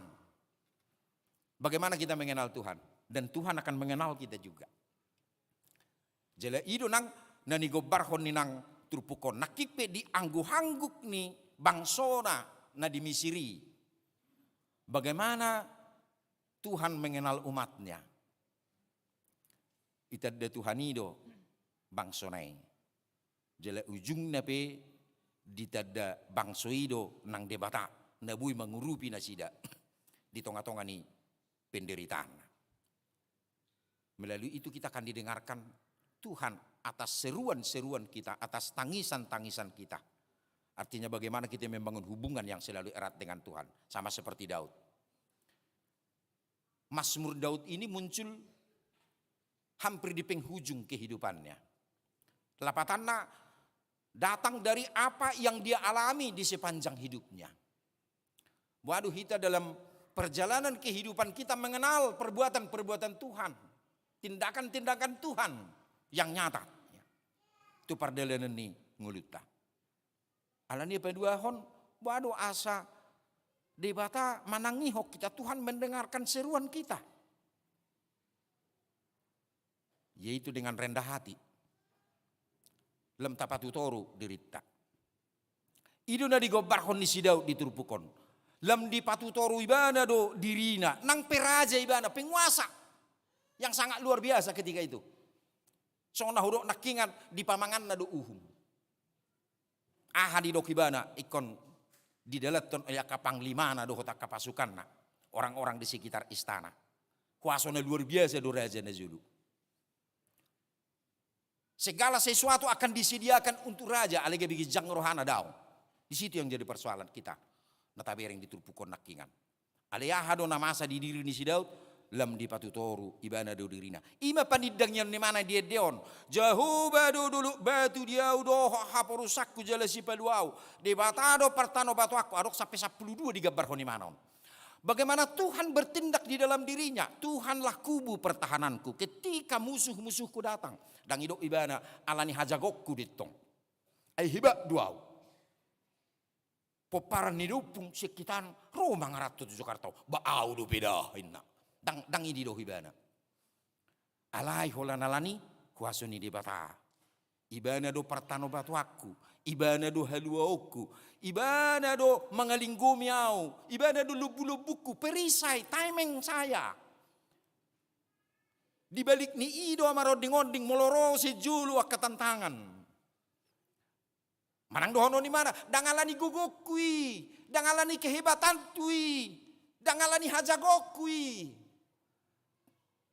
Bagaimana kita mengenal Tuhan. Dan Tuhan akan mengenal kita juga. Jala ido nang nani gobarhon ni nang trupukon. Nakipe di anggu-hangguk ni bangsona na di Misiri. Bagaimana Tuhan mengenal umatnya. Itadda Tuhanido bangsonai. Jala ujung nape ditada bangsoido nang debata nabui mengurupi nasida di tonga-tonga ni penderitaan. Melalui itu kita akan didengarkan Tuhan atas seruan-seruan kita, atas tangisan-tangisan kita. Artinya bagaimana kita membangun hubungan yang selalu erat dengan Tuhan. Sama seperti Daud. Mazmur Daud ini muncul hampir di penghujung kehidupannya. Lapatanna datang dari apa yang dia alami di sepanjang hidupnya. Waduh, kita dalam perjalanan kehidupan kita mengenal perbuatan-perbuatan Tuhan. Tindakan-tindakan Tuhan yang nyata. Itu pardalanan ni nguluta. Alani peduahon, waduh asa Debata manangihok kita, Tuhan mendengarkan seruan kita. Yaitu dengan rendah hati. Lem tapatu toru dirita. Ido na digobbarhon ni si Daud diturpukon. Lem di patu toru ibana do dirina. Nang peraja ibana, penguasa. Yang sangat luar biasa ketika itu. Sona hudok nakingan di pamangan na do uhum. Aha di dokibana ikon di dalaton ayaka panglima na do hotak kapasukan na. Orang-orang di sekitar istana. Kuasona luar biasa do raja na Zulu. Segala sesuatu akan disediakan untuk raja. Alega bigi jang rohana daun. Di situ yang jadi persoalan kita. Natabereng diturpukon nakingan. Alea do namasa di diri ni si Daud. Lam di patutoru ibana do dirina. Ima panidang yang mana dia deon. Jauh badu dulu batu dia udah haporusakku jalasi paluau. Di batado partano batu aku. Adok sampai 12 digambar honi manon. Bagaimana Tuhan bertindak di dalam dirinya. Tuhanlah kubu pertahananku. Ketika musuh-musuhku datang. Dan hidup ibana alani hajagokku ditong. Hibak duau. Poparan hidupung sekitar Roma ngarato tu Jakarta. Baau do bedahin na. Dang ini do hibana. Alai holan alani kuasoni di bata. Ibana do partano batu aku. Ibana do haluauku. Ibana do mangalinggomi au. Ibana do lubu-lubuku. Perisai timing saya. Di balik ni ido amaroding-oding moloro sejulu akatantangan. Manang dohono ni mana? Dangalani gugokui. Dangalani kehebatan tui. Dangalani hajagokui.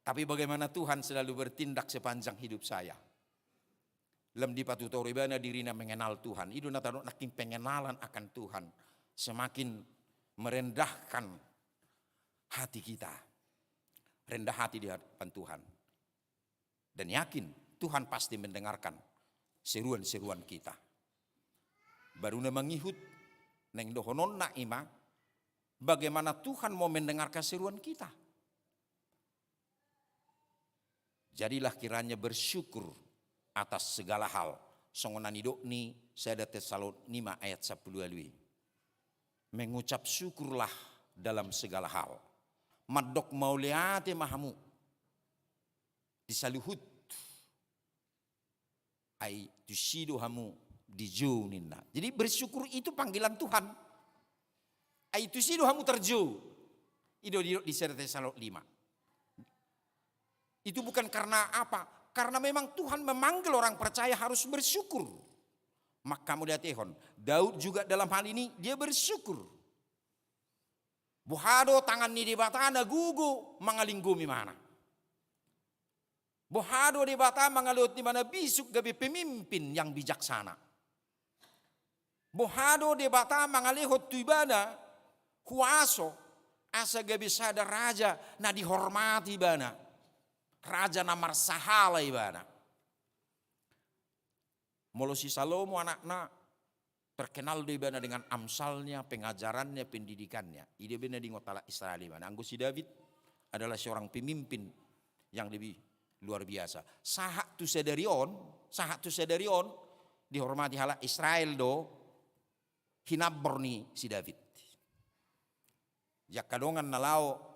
Tapi bagaimana Tuhan selalu bertindak sepanjang hidup saya. Lem di patutor ibana dirina mengenal Tuhan. Ido natano naking pengenalan akan Tuhan. Semakin merendahkan hati kita. Rendah hati di hadapan Tuhan. Dan yakin Tuhan pasti mendengarkan seruan-seruan kita. Baru na mangihut neng dohonon na ima. Bagaimana Tuhan mau mendengarkan seruan kita. Jadilah kiranya bersyukur atas segala hal. Songonani dokni saya Tesalonika 5 ayat 10 alwi. Mengucap syukurlah dalam segala hal. Madok mauliate mahamu. Disaluhut. Ai tusido hamu dijuninna. Jadi bersyukur itu panggilan Tuhan. Ai tusido hamu terju. Ido di Tesalonika 5. Itu bukan karena apa? Karena memang Tuhan memanggil orang percaya harus bersyukur. Maka mudah tehon. Daud juga dalam hal ini dia bersyukur. Bohado tangan ni di batana gugu mangalinggumi mana. Bohado di bata mangalut di mana bisuk gabi pemimpin yang bijaksana. Bohado di bata mangalihot tuibana kuaso asa gabi sada raja na dihormati bana. Raja namar sahala ibana. Molo si Salomo anakna terkenal di bana dengan amsalnya, pengajarannya, pendidikannya. Ide bana di ngotala Israel ibana. Anggo si David adalah seorang pemimpin yang lebih luar biasa. Sahat tu sedarion dihormati hala Israel do hinabor ni si David. Jak kadongan nalao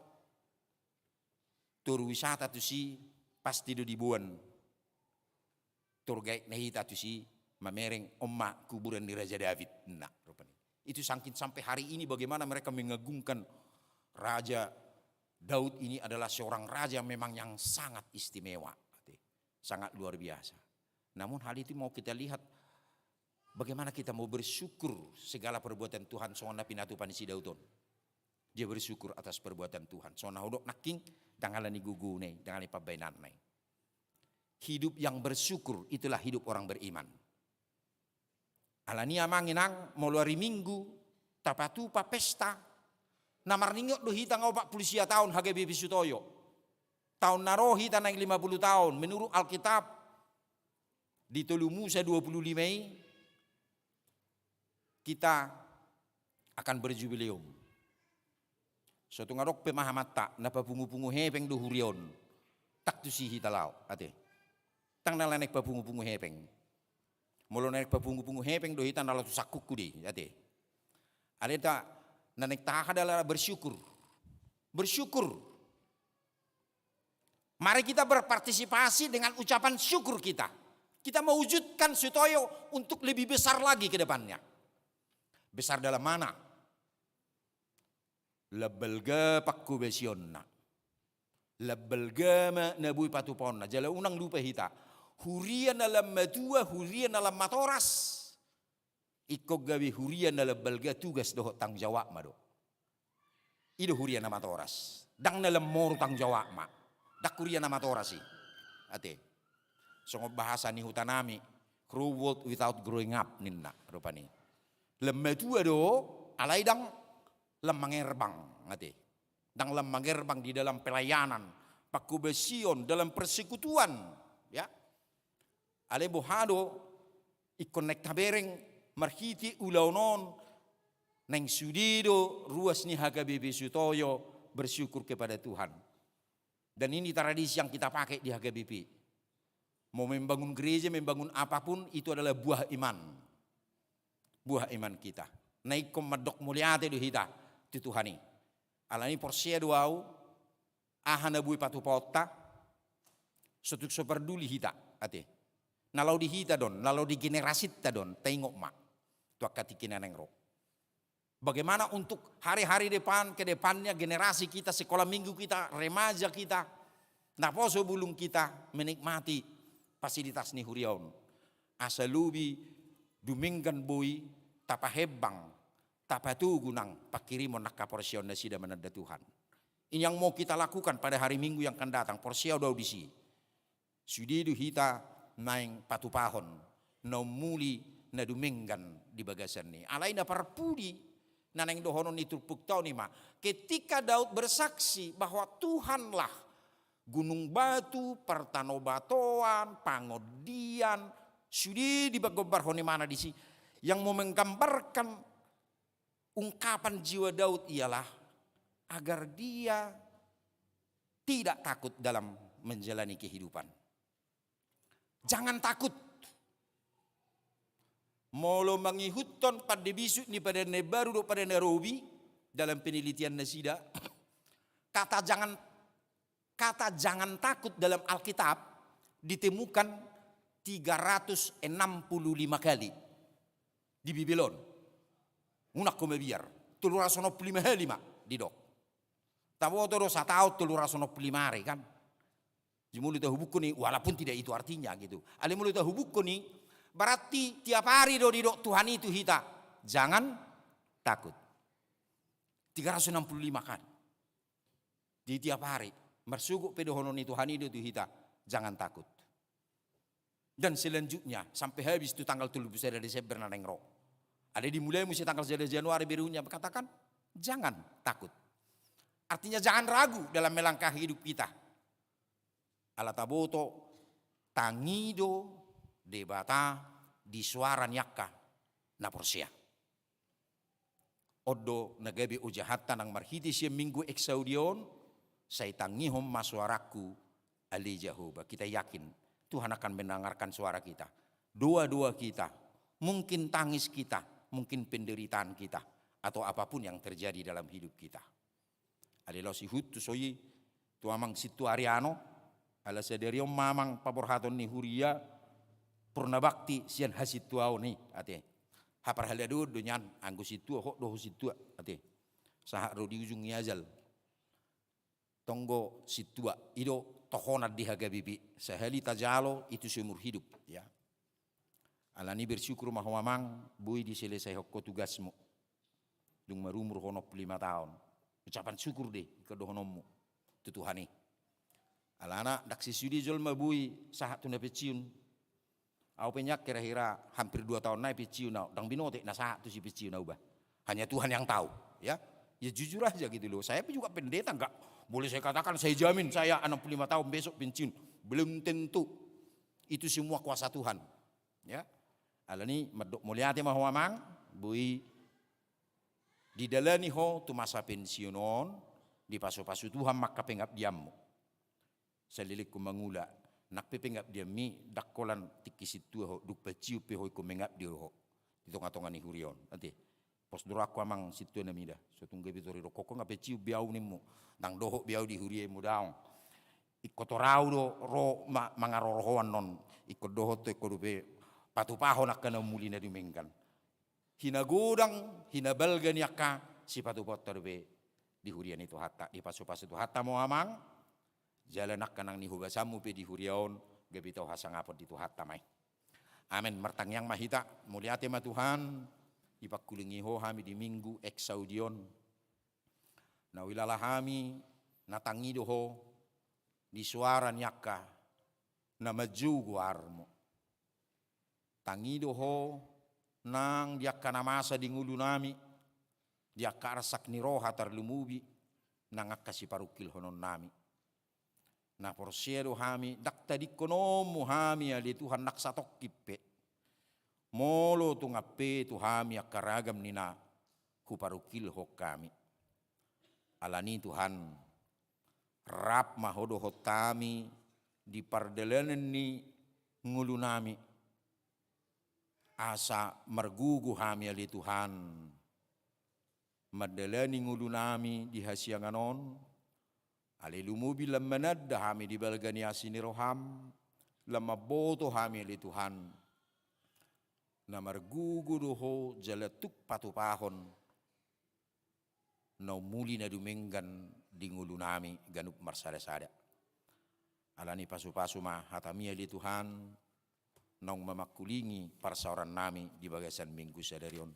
tur wisata tu si pasti do dibuan. Tur guide nahita tu si mamereng omma kuburan di Raja David. Nah, rupanya. Itu sampai hari ini bagaimana mereka mengagungkan Raja Daud ini adalah seorang raja memang yang sangat istimewa. Sangat luar biasa. Namun hal itu mau kita lihat bagaimana kita mau bersyukur segala perbuatan Tuhan. Soalnya pinatu panisi Daudon. Dia bersyukur atas perbuatan Tuhan. Soalnya hodok naking dangalani gugune, dangalani pabainan. Hidup yang bersyukur itulah hidup orang beriman. Alania manginang meluari minggu tapatu pa pesta namar ningok do hita ngau 40 tahun HGB Bisutoyo. Tahun naro hita naik 50 tahun menurut Alkitab di Tolu Musa 25 kita akan berjubileum. Suatu ngarok pemahamat tak napa pungu-pungu hepeng do hurion. Tak tu si hita lau ate. Tang nalanek pa pungu-pungu hepeng. Molo naik pa pungu-pungu hepeng do hita nala tu sakukku di ate. Ada tak Nanek taha adalah bersyukur. Bersyukur. Mari kita berpartisipasi dengan ucapan syukur kita. Kita mewujudkan sutoyo untuk lebih besar lagi ke depannya. Besar dalam mana? Lebelga pakku besionna. Lebelga nabui patuponna. Jala unang lupa hita. Hurian dalam matua, hurian dalam matoras. Ikok gawi hurian dalam belga tugas doh tang jawab mado. Ido hurian nama toras. Dang dalam moru tang jawab ma. Dak hurian nama toras sih. Ate. Songob bahasa ni hutanami. Grow old without growing up ninna rupani. Lemmetua do alai dang lemangerbang ate. Dang lemangerbang di dalam pelayanan. Pakubesion dalam persekutuan. Ya. Ale bohado ikon nek tabereng marhiti ulaunon neng sudido ruas ni HKBP Sutoyo bersyukur kepada Tuhan. Dan ini tradisi yang kita pakai di HKBP. Mau membangun gereja, membangun apapun itu adalah buah iman. Buah iman kita. Naik komadok muliate do hita ti Tuhani. Alani porsia doau ahana bui patupota sotuk soperduli hita ate. Nalau di hita don, nalau di generasi ta don, tengok mak. Tuakatikin nengro. Bagaimana untuk hari-hari depan, ke depannya generasi kita, sekolah minggu kita, remaja kita, naposo bulung kita menikmati fasilitas ni huriaun. Asalubi duminggan bui tapahebang, tapatugunang pakirimo nakaporsion na sida menanda Tuhan. Ini yang mau kita lakukan pada hari Minggu yang akan datang. Porsia udah audisi. Sudidu hita naing patupahon, naumuli na duminggan di bagasan ni. Alay na parpudi na nang dohonon itu puktau ni ma. Ketika Daud bersaksi bahwa Tuhanlah gunung batu, pertanobatoan, pangodian, sudi di bagobar honi mana di si. Yang mau menggambarkan ungkapan jiwa Daud ialah agar dia tidak takut dalam menjalani kehidupan. Jangan takut. Molo mangihuton pada bisu ni pada nebaru do pada Nairobi dalam penelitian nasida kata jangan takut dalam Alkitab ditemukan 365 kali di Babylon. Unak kome biar 365 di dok. Tahu toro satau 365 kan. Jumuli tahu buku ni walaupun tidak itu artinya gitu. Ale mulu tahu buku ni berarti tiap hari do di dok Tuhan itu hita. Jangan takut. 365 kali. Di tiap hari. Mersuguk pedohonon itu Tuhan itu hita. Jangan takut. Dan selanjutnya sampai habis itu tanggal 31 Desember nanengro. Ada dimulai musim tanggal 1 Januari birunya berkatakan jangan takut. Artinya jangan ragu dalam melangkah hidup kita. Alataboto tangido debata di suara nyakka na porsia. Odo nagabi ujahatan ang marhiti siya minggu eksaudion say tangihom masuaraku ali Jehovah. Kita yakin Tuhan akan mendengarkan suara kita. Doa-doa kita, mungkin tangis kita, mungkin penderitaan kita atau apapun yang terjadi dalam hidup kita. Adalah si hutu soyi tuamang situ Ariano ala saderiom mamang paborhaton ni huria purna bakti sian hasit tuau ni ate hapar haladu donyan anggo situ ho do situ ate sahak ro di ujung yazal tonggo situ ido tohona di HKBP sehali tajalo itu seumur hidup ya. Alani bersyukur mahwamang bui diselesai hokko tugasmu dung marumur honop 5 tahun. Ucapan syukur deh ke dohonommu tu Tuhani. Alana dak sisudi jol mabui sahat tuna peciun. Au penyak kira-kira hampir 2 tahun naik peciun nau. Dang binote na sahat tu si peciun nau bah. Hanya Tuhan yang tahu, ya. Ya jujur aja gitu loh. Saya juga pendeta enggak boleh saya katakan saya jamin saya 65 tahun besok pensiun. Belum tentu. Itu semua kuasa Tuhan. Ya. Alani medok muliate mahwamang bui di dalani ho tu masa pensiunon di pasu-pasu Tuhan maka pengap diammu. Salilik ku mangula nak pengap diammi dakkolan tikisit tu ho duk peciu pe ho ku mengap di ho. Di tonga-tonga ni hurion. Nanti Pos doraku amang situ namida. So tunggu bitori ro koko ngape ciu biau nimu. Nang doho biau di hurie mu daong. Iko torau do ro mangarorohoan non. Iko doho to iko dobe patu paho nak kana mulina dimengkan. Hina godang, hina balga niaka si patu pot dobe di hurian itu hatta. Di pasu-pasu itu hatta mo amang. Jalan nak kanang ni hugasamu pe di huriaon. Gabi tau hasangapot itu hatta mai. Amin. Martangyang mahita. Muliate ma Tuhan. Ipakulingi ho hami di minggu eksaudion. Na wilala hami natangido ho di suara nyaka na maju guarmo. Tangido ho nang diakka namasa di ngulu nami diakka arsak ni roha tarlumubi nang akasi parukil honon nami. Na porsiedo hami dakta dikonomu hami ali Tuhan naksatok kipe. Molo tu ngape tu hami akaragam nina huparukil hok kami. Alani Tuhan rap mahodo hotami di pardelenan ni ngulu nami. Asa mergugu hami ali Tuhan. Madelani ngulu nami di hasianganon. Ali lumubi lamanadda hami di balgani asini roham. Lama boto hami ali Tuhan. Na margugu doho jalatuk patupahon na muli na dumenggan di ngulu nami ganup marsada-sada. Alani pasu-pasu ma hatamia di Tuhan nang mamakulingi parsauran nami di bagasan minggu sadarion.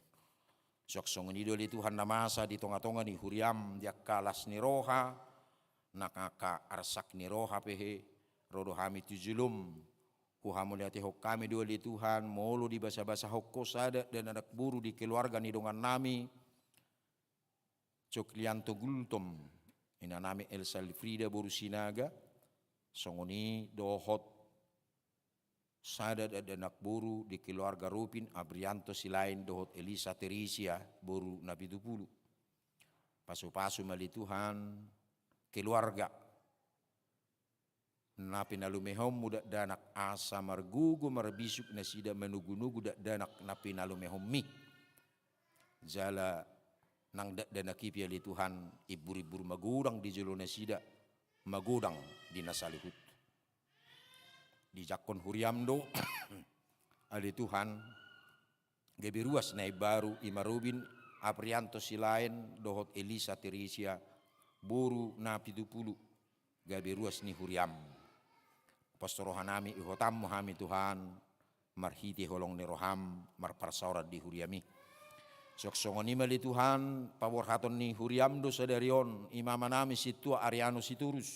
Soksong ni doli Tuhan namasa di tonga-tonga ni huriam dia kalas ni roha nakaka arsak ni roha pehe rodo hami tujulum. Kuhamuliati hok kami dua di Tuhan, molo di basa-basa hokko sada dan anak buru di keluarga ni dongan nami. Coklianto gultom, ina nami Elsa Frida boru sinaga, songoni dohot sada dan anak buru di keluarga Rupin, Abrianto silain dohot Elisa Teresia boru nabi tupulu. Pasu-pasu mali Tuhan, keluarga. Na pinalumehom muda danak asa margugu marbisuk na sida menugu-nugu dak danak na pinalumehom mi. Jala nang dak danakipi ali Tuhan ibur-ibur magudang di jelo na sida magudang di nasalihut. Di jakon huriamdo ali Tuhan gabi ruas na ibaru imarubin Aprianto silain dohot Elisa Teresia boru na pitupulu gabi ruas ni huriam. Pastorohan nami ihotam hami Tuhan marhiti holong ni roham marparsaurat di huriami. Soksongoni mali Tuhan paworhaton ni huriam do sadarion imama nami situa Ariano Siturus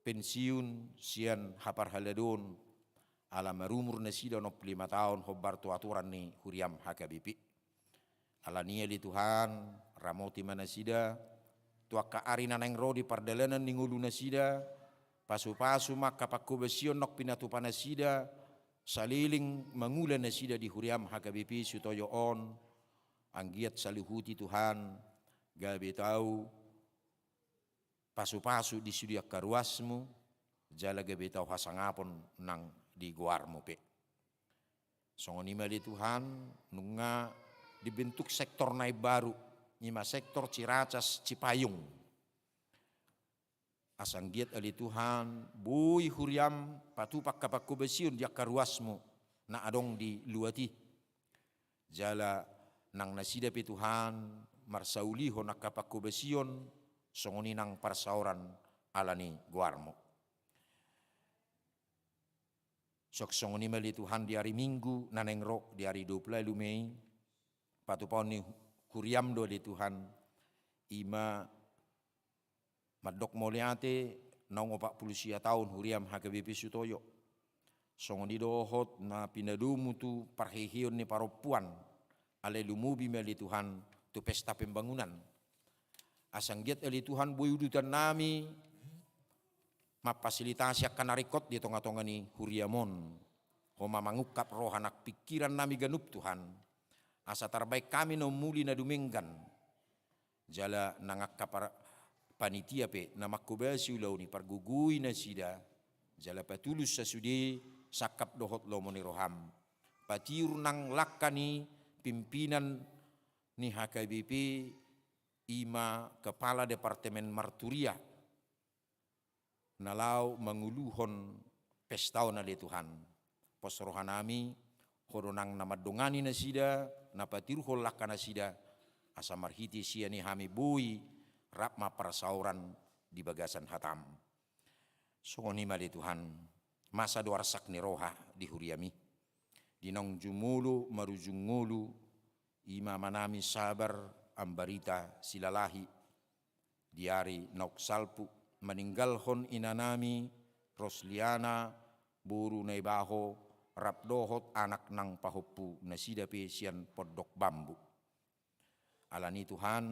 pensiun sian hapar haladon ala marumur na sida 5 tahun hobar tu aturan ni huriam hakabipi. Ala nia li Tuhan ramoti manasida tuaka arina nang rodi pardalanan ni ngulu nasida. Pasu-pasu maka pakubesion nok pinatu panasida saliling mangulan nasida di huriam hakabipi sutoyo on anggiat saluhuti Tuhan gabi tau pasu-pasu di sudia karuasmu jala gabi tau hasangapon nang di guarmu pe. Songoni mali Tuhan nunga dibentuk sektor naik baru nima sektor Ciracas Cipayung. Asanggiat ali Tuhan bui huriam patupak kapakubesiun dia karuasmu na adong di luati jala nang nasida pi Tuhan marsauliho na kapakubesion songoni nang parsauran alani guarmo. Sok songoni mali Tuhan di hari Minggu nanengro di hari 20 Mei patupon ni huriam do di Tuhan ima madok moliate nong 40 tahun huriam hakabipi sutoyo. Songoni dohot na pinadumu tu parhihion ni paropuan ale lumubi meli Tuhan tu pesta pembangunan. Asanggiat ali Tuhan buyudutan nami mafasilitasi akan narikot di tonga-tonga ni huriamon. Homa mangukap roh anak pikiran nami ganup Tuhan. Asa terbaik kami nomuli na dumenggan. Jala nangak kapar panitia pe namakubasi ulau ni pargugui na sida jala patulus sa sudi sakap dohot lomo ni roham patiur nang lakani pimpinan ni HKBP ima Kepala Departemen Marturia nalau menguluhon pestau na le Tuhan. Posrohanami horonang namadongani na sida napatiruhol laka na sida asa marhiti sia ni hami bui rapma parasauran di bagasan hatam. Songoni mali Tuhan masa doarsak ni roha di huriami dinong jumulu marujungulu ima manami sabar ambarita silalahi diari nauk salpu meninggalhon inanami Rosliana buru naibaho rapdohot anak nang pahopu nasidape sian podok bambu. Alani Tuhan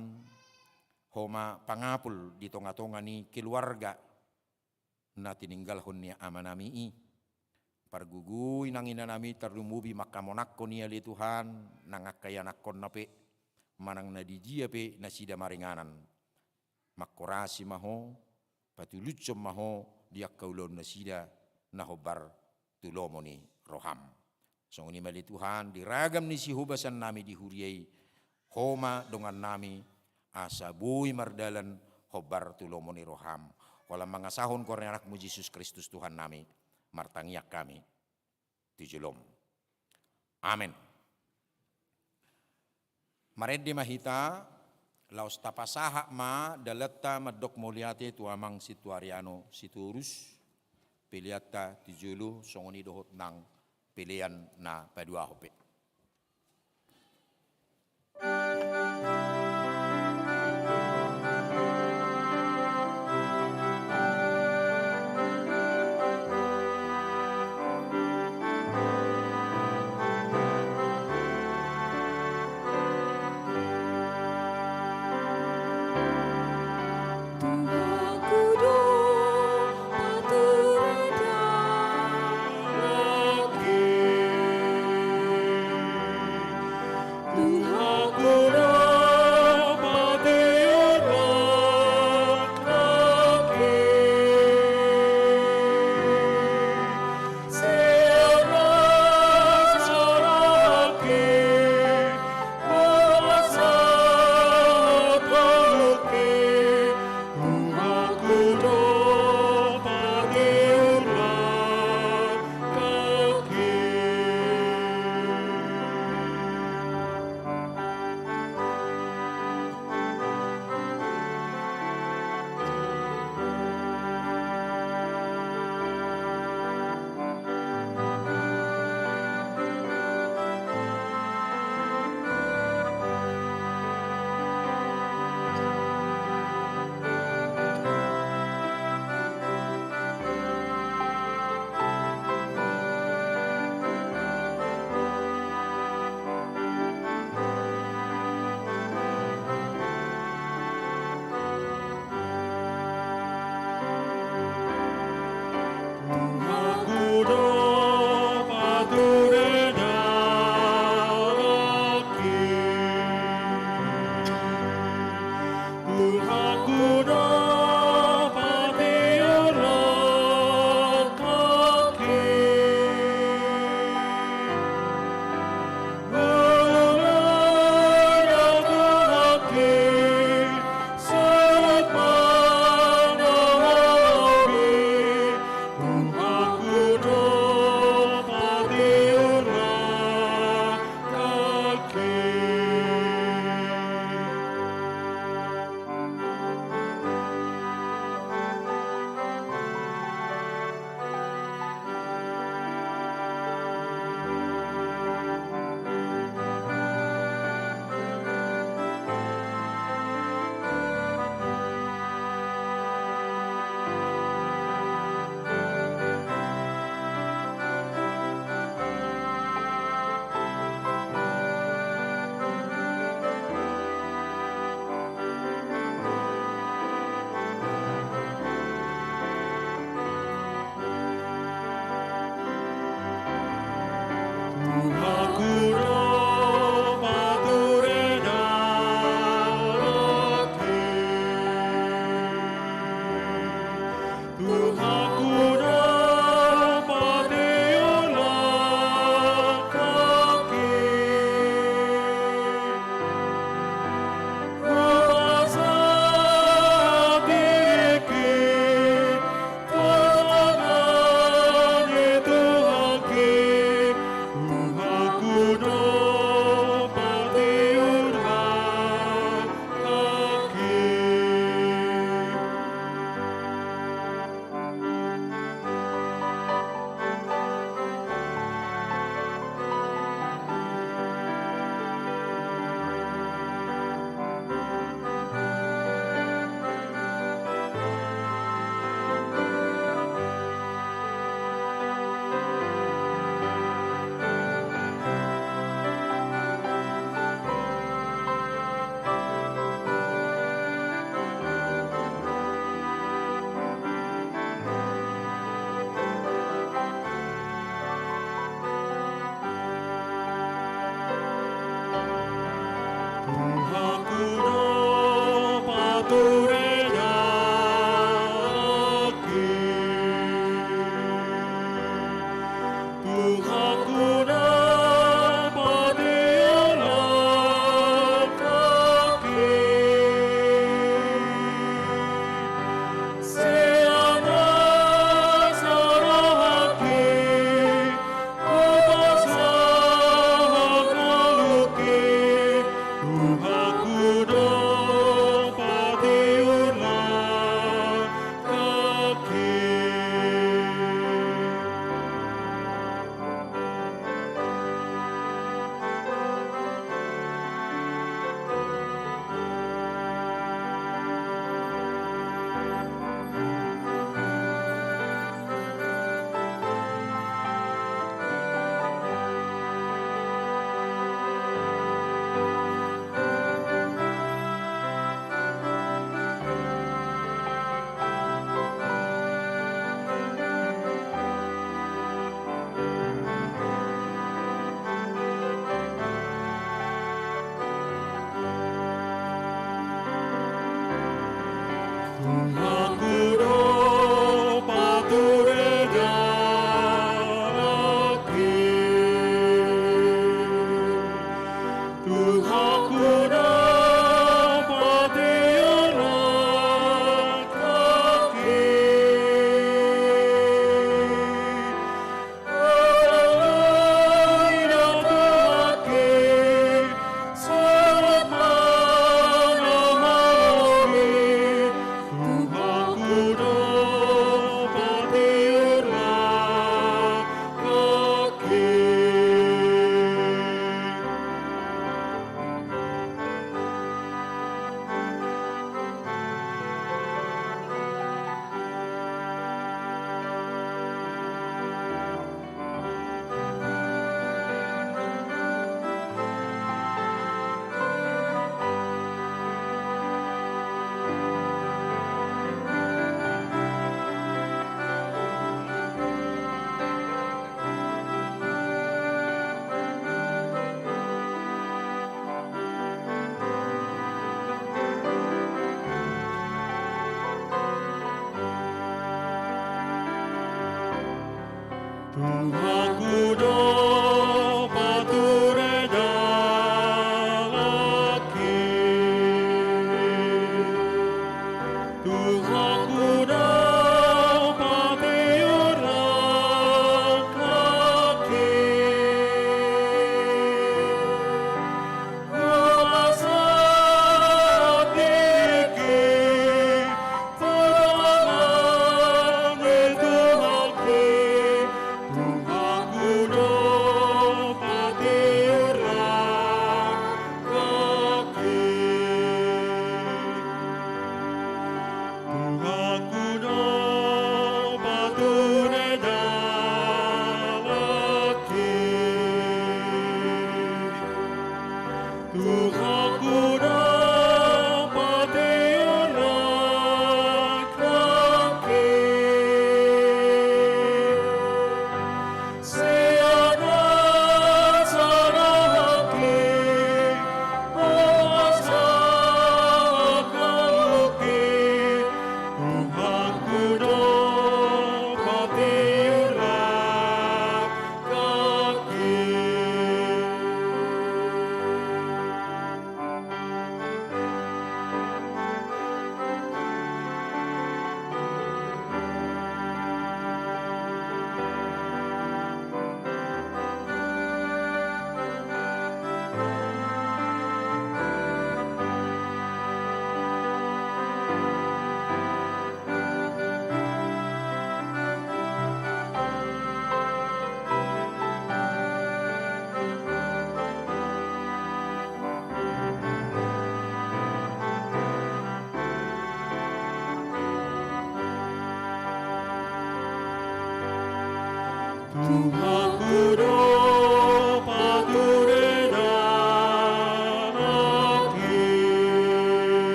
homa pangapul di tonga-tonga ni keluarga na tininggalhon niya amanami i. Parguguy nang inanami terlumubi makamonakko niya li Tuhan nangakayanakon nape manang nadijia pe nasida maringanan. Makorasi maho patulucom maho diak kaulon nasida nahobar tulomoni roham. Songoni mali Tuhan diragam ni si hubasan nami dihuriai homa dongan nami asa bui mardalan hobar tulomoni roham. Walau mangasahon korne anakmu Yesus Kristus Tuhan nami martangiak kami tujulom. Amin. Maredi mahita laos tapasaha ma dalata madok moliate tuamang situariano siturus piliata tujulu songoni dohot nang pilihan na padua hope.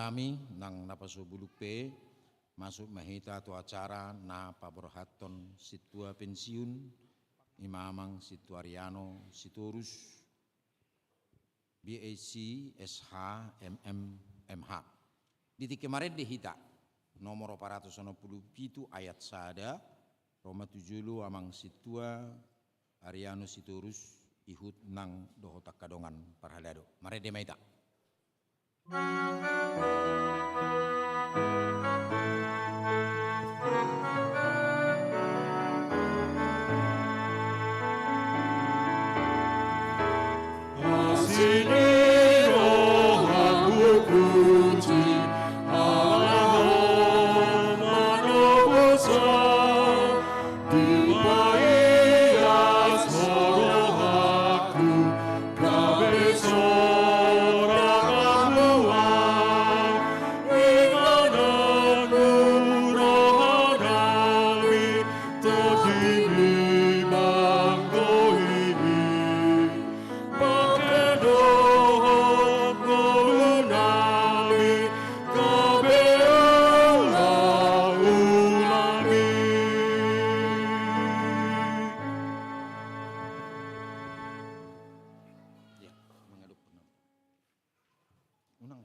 Nami nang napasubuluk pe masuk mahita tu acara na paborhaton situa pensiun imamang situariano sitorus BAC SH MMMH di kemarin dihita nomor 497 ayat sada Roma 7 amang situa Ariano sitorus ihut nang dohotak kadongan parhalado mare de maita. Kabeh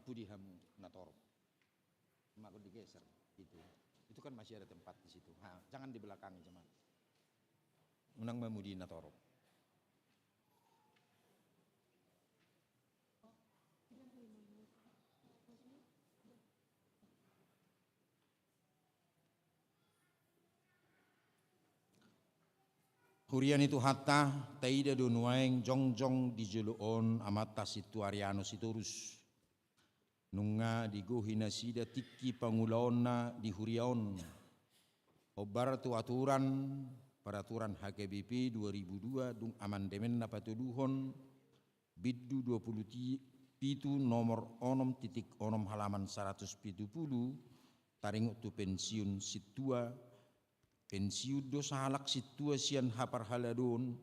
pudi hamu natoro. Makut digeser itu. Itu kan masih ada tempat di situ. Jangan di belakang cuman. Unang mamudi natoro. Hurian itu hatta taida donuaeng jongjong di juluon amata situ Ariano siturus. Nunga digohina sida tiki pangulaonna di huriaon. Obar tu aturan peraturan HKBP 2002 dung amandemen na patuduhon biddu 27 nomor 6.6 halaman 170 taringut tu pensiun situa pensiun do sahalak situa sian hapar haladon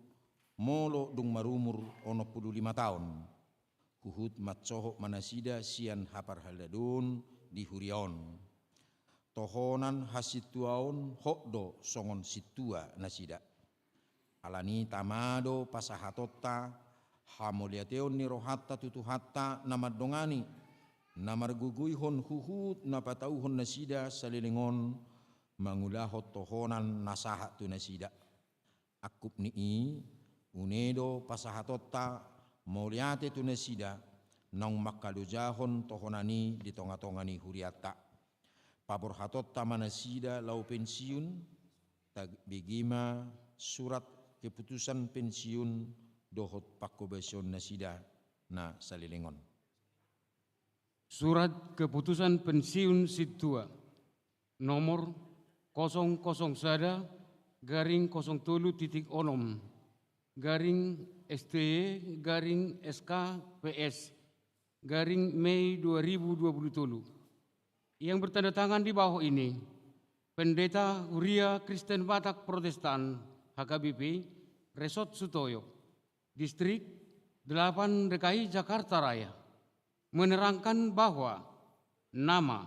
molo dung marumur 65 tahun kuhut matsoho manasida sian hapar haladon di huriaon tohonan hasituaon hokdo songon situa nasida alani tamado pasahatota hamoliateon ni rohatta tutuhatta namadongani namarguguihon huhut napatauhon nasida salilingon mangulahot tohonan nasahat tu nasida akup nii unedo pasahatota moliate tu nasida nang makalujahon tohonani di tonga-tongani huriata pabor hatota manasida lau pensiun tag bigima surat keputusan pensiun dohot pakobasion nasida na salilingon. Surat keputusan pensiun situa nomor 001 garing 07.6 garing STY garing SKPS garing Mei 2027 yang bertanda tangan di bawah ini Pendeta Huria Kristen Batak Protestan HKBP Resort Sutoyo Distrik 8 DKI Jakarta Raya menerangkan bahwa nama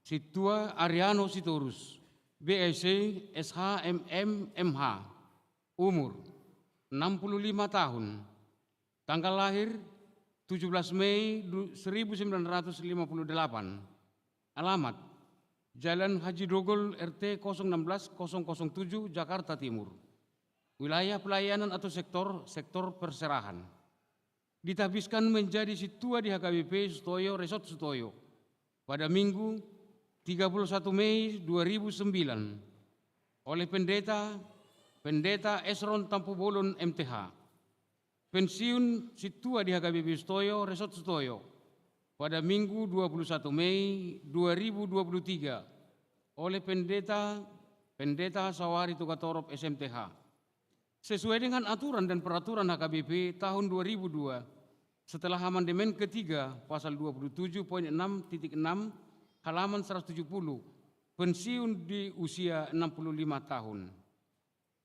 Situa Ariano Sitorus BSc SHMM MH umur 65 tahun tanggal lahir 17 Mei 1958 alamat Jalan Haji Dogol RT 016 007 Jakarta Timur wilayah pelayanan atau sektor perserahan ditabiskan menjadi situa di HKBP Sutoyo Resort Sutoyo pada Minggu 31 Mei 2009 oleh Pendeta Esron Tampubolon MTH. Pensiun situa di HKBP Sutoyo Resort Sutoyo pada Minggu 21 Mei 2023 oleh Pendeta Sawari Tukatorop SMTH. Sesuai dengan aturan dan peraturan HKBP tahun 2002 setelah amandemen ketiga pasal 27.6.6 halaman 170 pensiun di usia 65 tahun.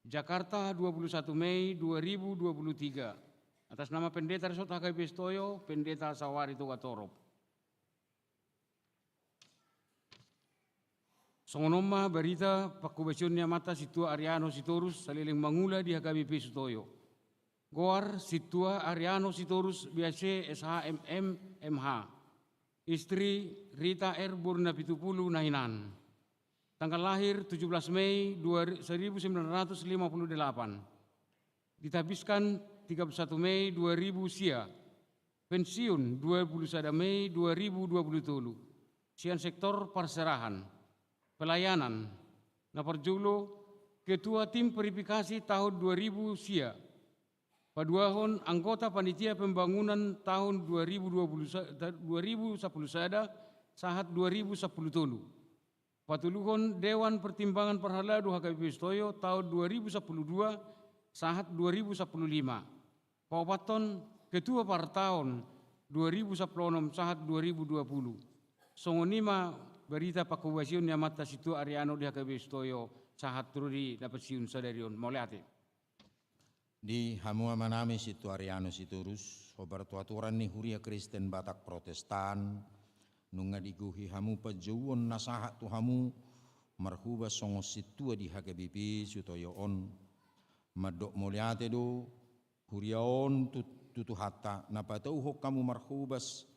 Jakarta 21 Mei 2023 atas nama Pendeta Resort HKBP Sutoyo Pendeta Sawari Tukatorop. Songonoma berita pakubasionnya mata Situa Ariano Sitorus saliling mangula di HKBP Sutoyo. Goar Situa Ariano Sitorus BSc SHMM MH. Istri Rita R. Burna Pitupulu Nahinan. Tanggal lahir 17 Mei 1958. Ditabiskan 31 Mei 2000 sia. Pensiun 21 Mei 2020. Sian sektor perserahan. Pelayanan, Naparjulo, Ketua Tim Verifikasi tahun 2000 sia. Paduahon anggota Panitia Pembangunan tahun 2010 sada sahat 2010 tolu. Patuluhon Dewan Pertimbangan Perhaladu HKBP Sutoyo tahun 2012 sahat 2015. Paupaton Ketua Partahun 2016 sahat 2020. Songonima berita pakubasion mata Situa Ariano di HKBP Sutoyo sahat turudi dapat siun sadarion moliate. Di hamua manami Situa Ariano Sitorus obar aturan ni Huria Kristen Batak Protestan nunga diguhi hamu pajauon nasahat tu hamu marhuba songo situa di HKBP Sutoyo on madok moliate do Huriaon tutu hatta napatau ho kamu marhubas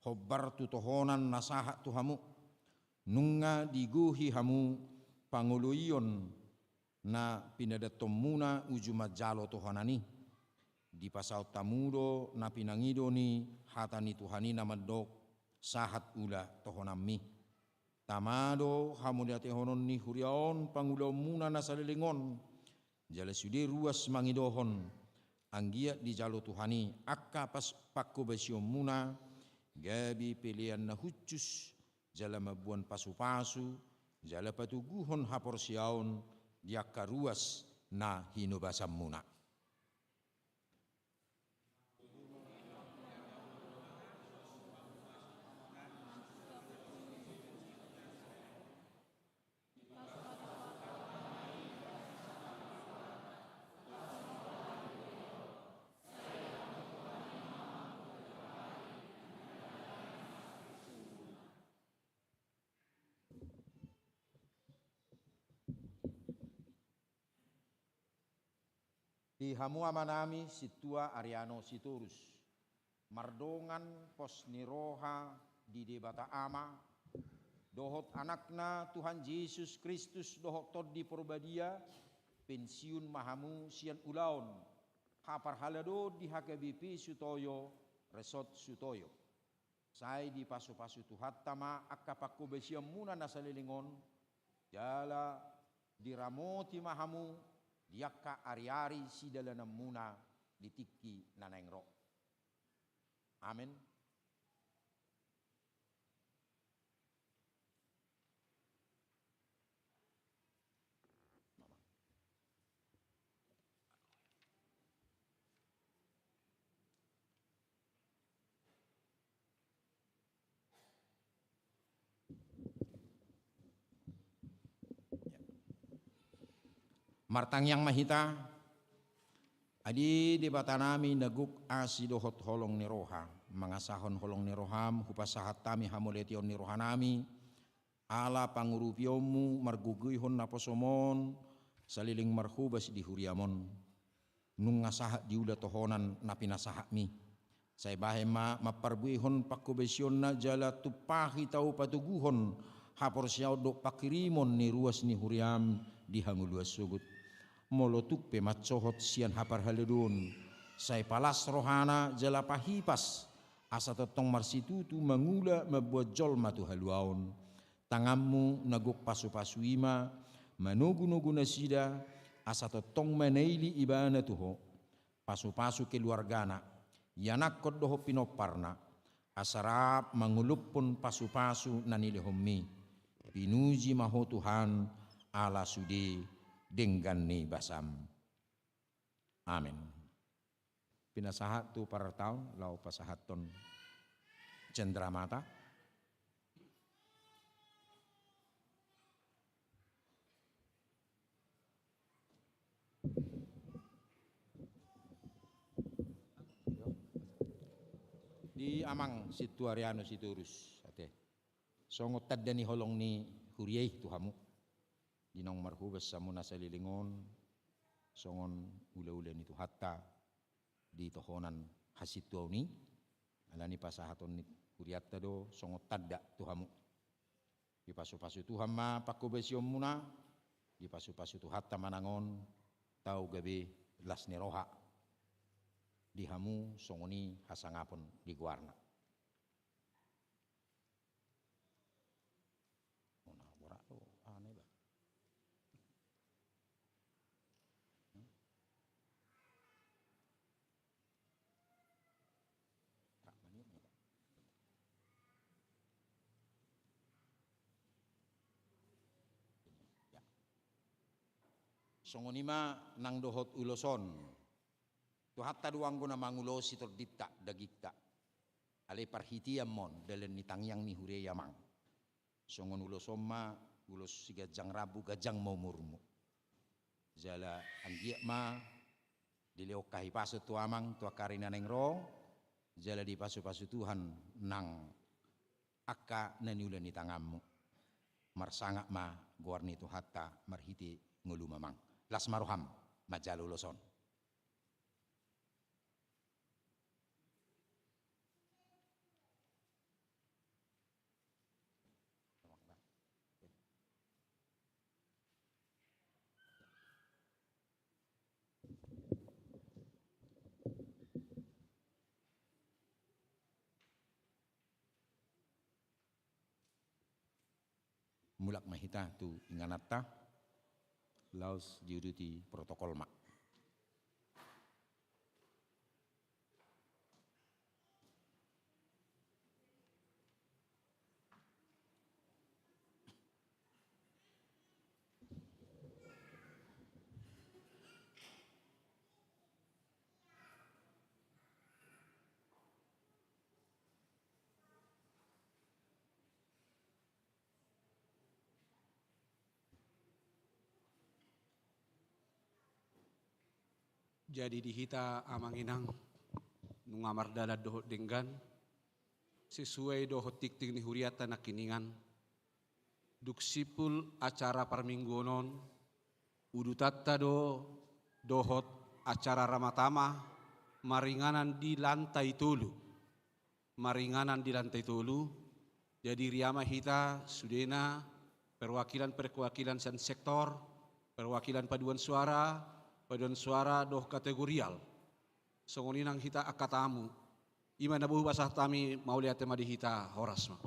hobbar tu tohonan nasaha tu hamu, nunga diguhi hamu panguluyon na pinadatomuna uju majalo tohanani, di pasal tamudo na pinangido ni hatani tuhani na madok sahat ula tohonami. Tamado hamudiate honon ni huriaon pangulo muna na salilingon, jala sudi ruas mangidohon, anggia di jalo tuhani akka pas pakko basio muna, gabi pilihan na hucus, jala mabuan pasu-pasu, jala patuguhon hapor siaon, diakka ruas na hinubasam muna. Di hamua manami situa Ariano Sitorus, mardongan pos niroha di debata ama, dohot anakna Tuhan Yesus Kristus dohot tod di porbadia, pensiun mahamu sian ulaon, hapar halado di HKBP Sutoyo, Resort Sutoyo. Sai di pasu-pasu Tuhan tama akapakko besiam muna nasalilingon, jala diramoti mahamu, diakka ari-ari sidalana muna ditiki nanengro. Amin. Martang yang mahita, adi debatanami naguk asi dohot holong niroha, mangasahon holong niroham, hupasahat tami hamoletion nirohanami, ala pangurupiomu marguguyhon naposomon, saliling marhubas di huriamon, nung ngasahat diuda tohonan napinasahakmi, say bahema maparbuihon pakubesion na jala tupahi tau patuguhon, hapor siyaw do pakirimon ni ruas ni huriam di hanguluas sugut. Molotuk pematsohot sian hapar haledon, say palas rohana jala pahipas, asa totong marsitutu mangula mabuat jol matu haluaon, tangammu naguk pasu-pasu ima, manugu-nugu nasida, asa totong maneili ibana tuho, pasu-pasu keluargana, yanakot doho pinoparna, asarap mangulupun pasu-pasu nanilehommi, pinuji maho Tuhan ala sudi dengan ni basam. Amin. Pinasahat tu para tahun lau pasahaton cendramata. Di amang situ Ariano Sitorus ate. Songot tadani holong ni huriay tuhamu. Dinong marhubas sa muna sa lilingon, songon ula-ula nito hatta di tohonan hasituaw ni, alani pasahaton ni huriatta do, songot tadda tuhamu. Di pasu-pasu Tuhan ma pakubesyom muna, di pasu-pasu tu hatta manangon, tau gabi las neroha, di hamu songoni hasangapon di guarna. Songonima nang dohot uloson, tu hatta duang guna mangulosi tordita dagikta, ale parhitiam mon dalen ni tangyang ni hure yamang, songon uloson ma ulos si gajang rabu gajang mau murmu, jala anggiak ma dileok kahipasu tu amang tu akarina nengro, jala di pasu-pasu Tuhan nang akka naniulan ni tangammu, marsangak ma guarni tu hatta marhiti ngulu mamang. Las maruham majalu loson. mulak mahita tu inganatta laos diuruti protokol mak. Jadi dihita amang inang nungamar dala dohot denggan sesuai dohot tikting ni huriata nakiningan duksipul acara parminggonon udutatta dohot acara ramatama maringanan di lantai tolu jadi riama hita sudena perwakilan san sektor perwakilan paduan suara doh kategorial songoninang hita akatamu ima nabuh basah tami mauliate madi hita horas ma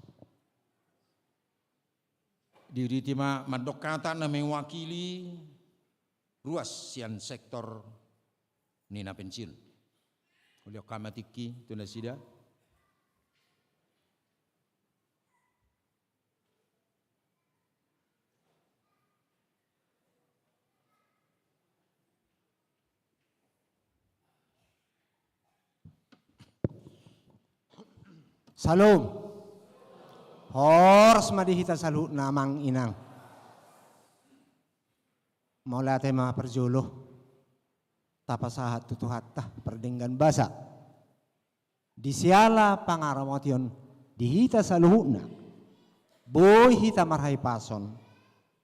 Diuruti ma madokata na mewakili ruas sian sektor nina pensiun. Oleh kamatiki tu nasida. Salum, hors madihita salu namang inang. Maulate mga perjolo, tapasahat tutuhatta perdenggan basa. Disiala pangaramation dihita saluhuna, boy hita marhay pason,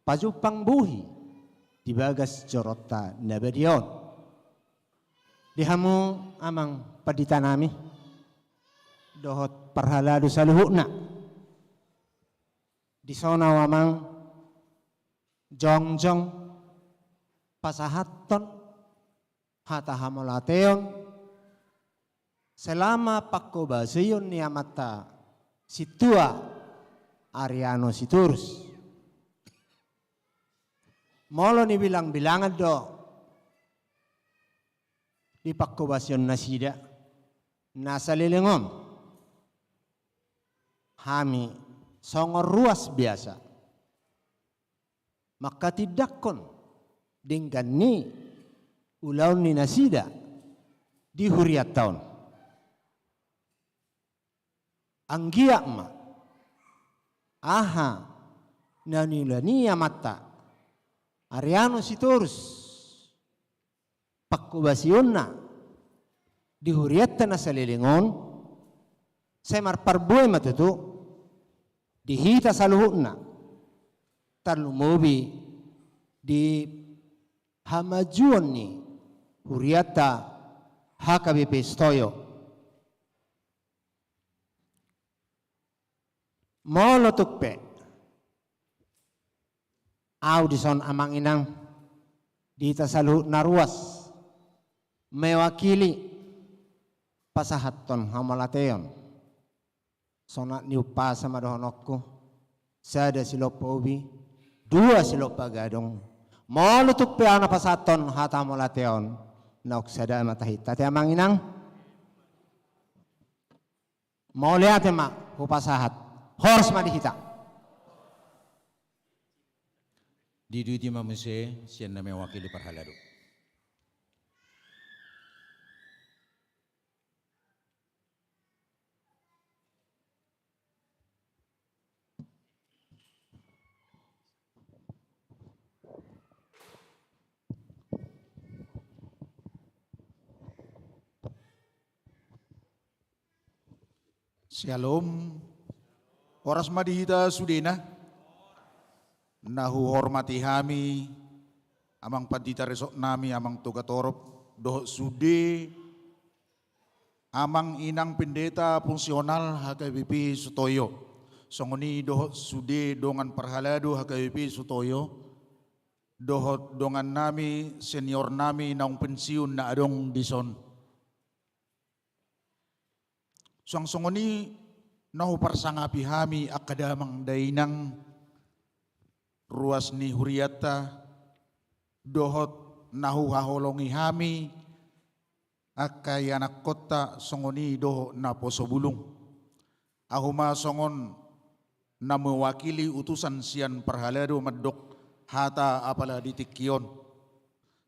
pajupang buhi, dibagas jorota nabadion. Dihamu amang padita nami, dohot parhalado sa luhuna. Di sona wamang jongjong pasahaton hatahamolateon selama pakkobaseyon ni amata situa Ariano Siturus. Molo ni bilang-bilangan do di pakkobasyon nasida nasa lilingom hami songor ruas biasa maka tidakkon dengan ni ulaun ni nasida di huriat tahun anggiak ma aha nanilani mata Ariano Siturus pakkubasionna di huriat na sa lilingon semar parbuay matutu dihita sa luhuna tarlumubi di hamajuan ni huriata HKBP Stoyo molo tukpe audison amang inang dihita sa luhuna ruas mewakili pasahaton hamalateon sonat niupa sama dohonokku sada silopobi dua silopagadong molutuk peana pasaton hatamolateon nauk sada matahita te amang inang mauliate ma hupasahat hors madihita Diduiti ma muse sian na mewakili parhalado. Shalom, oras madihita sudena, nahu hormati hami, amang pandita resok nami, amang tugatorop, doh sude, amang inang pendeta fungsional HKBP Sutoyo, songoni doh sude dongan parhalado HKBP Sutoyo, doh dongan nami senior nami naung pensiun na adong dison. Songoni nahu parsangapi hami akadamang dainang ruas ni huriata dohot nahu haholongi hami akayanak kota songoni doho na posobulung ahuma songon na mewakili utusan sian perhalado medok hata apala di tikion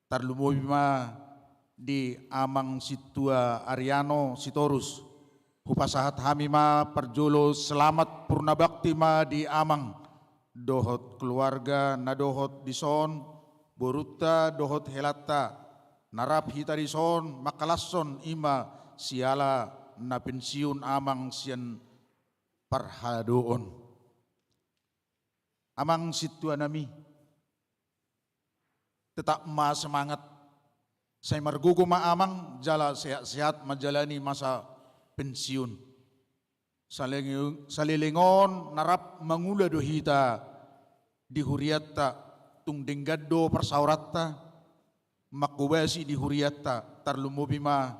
tarlumobima di amang situa Ariano Sitorus hupasahat hamima perjolo selamat purna bakti ma di amang dohot keluarga na dohot dison boruta dohot helata narap hitarison makalasson ima siala na pensiun amang sian parhadoon amang situa nami tetap ma semangat saya margugo maamang jala sehat-sehat menjalani masa pensiun. Salilingon narap mangula dohita di huriata tung denggado persaurata makubasi di huriata tarlumubima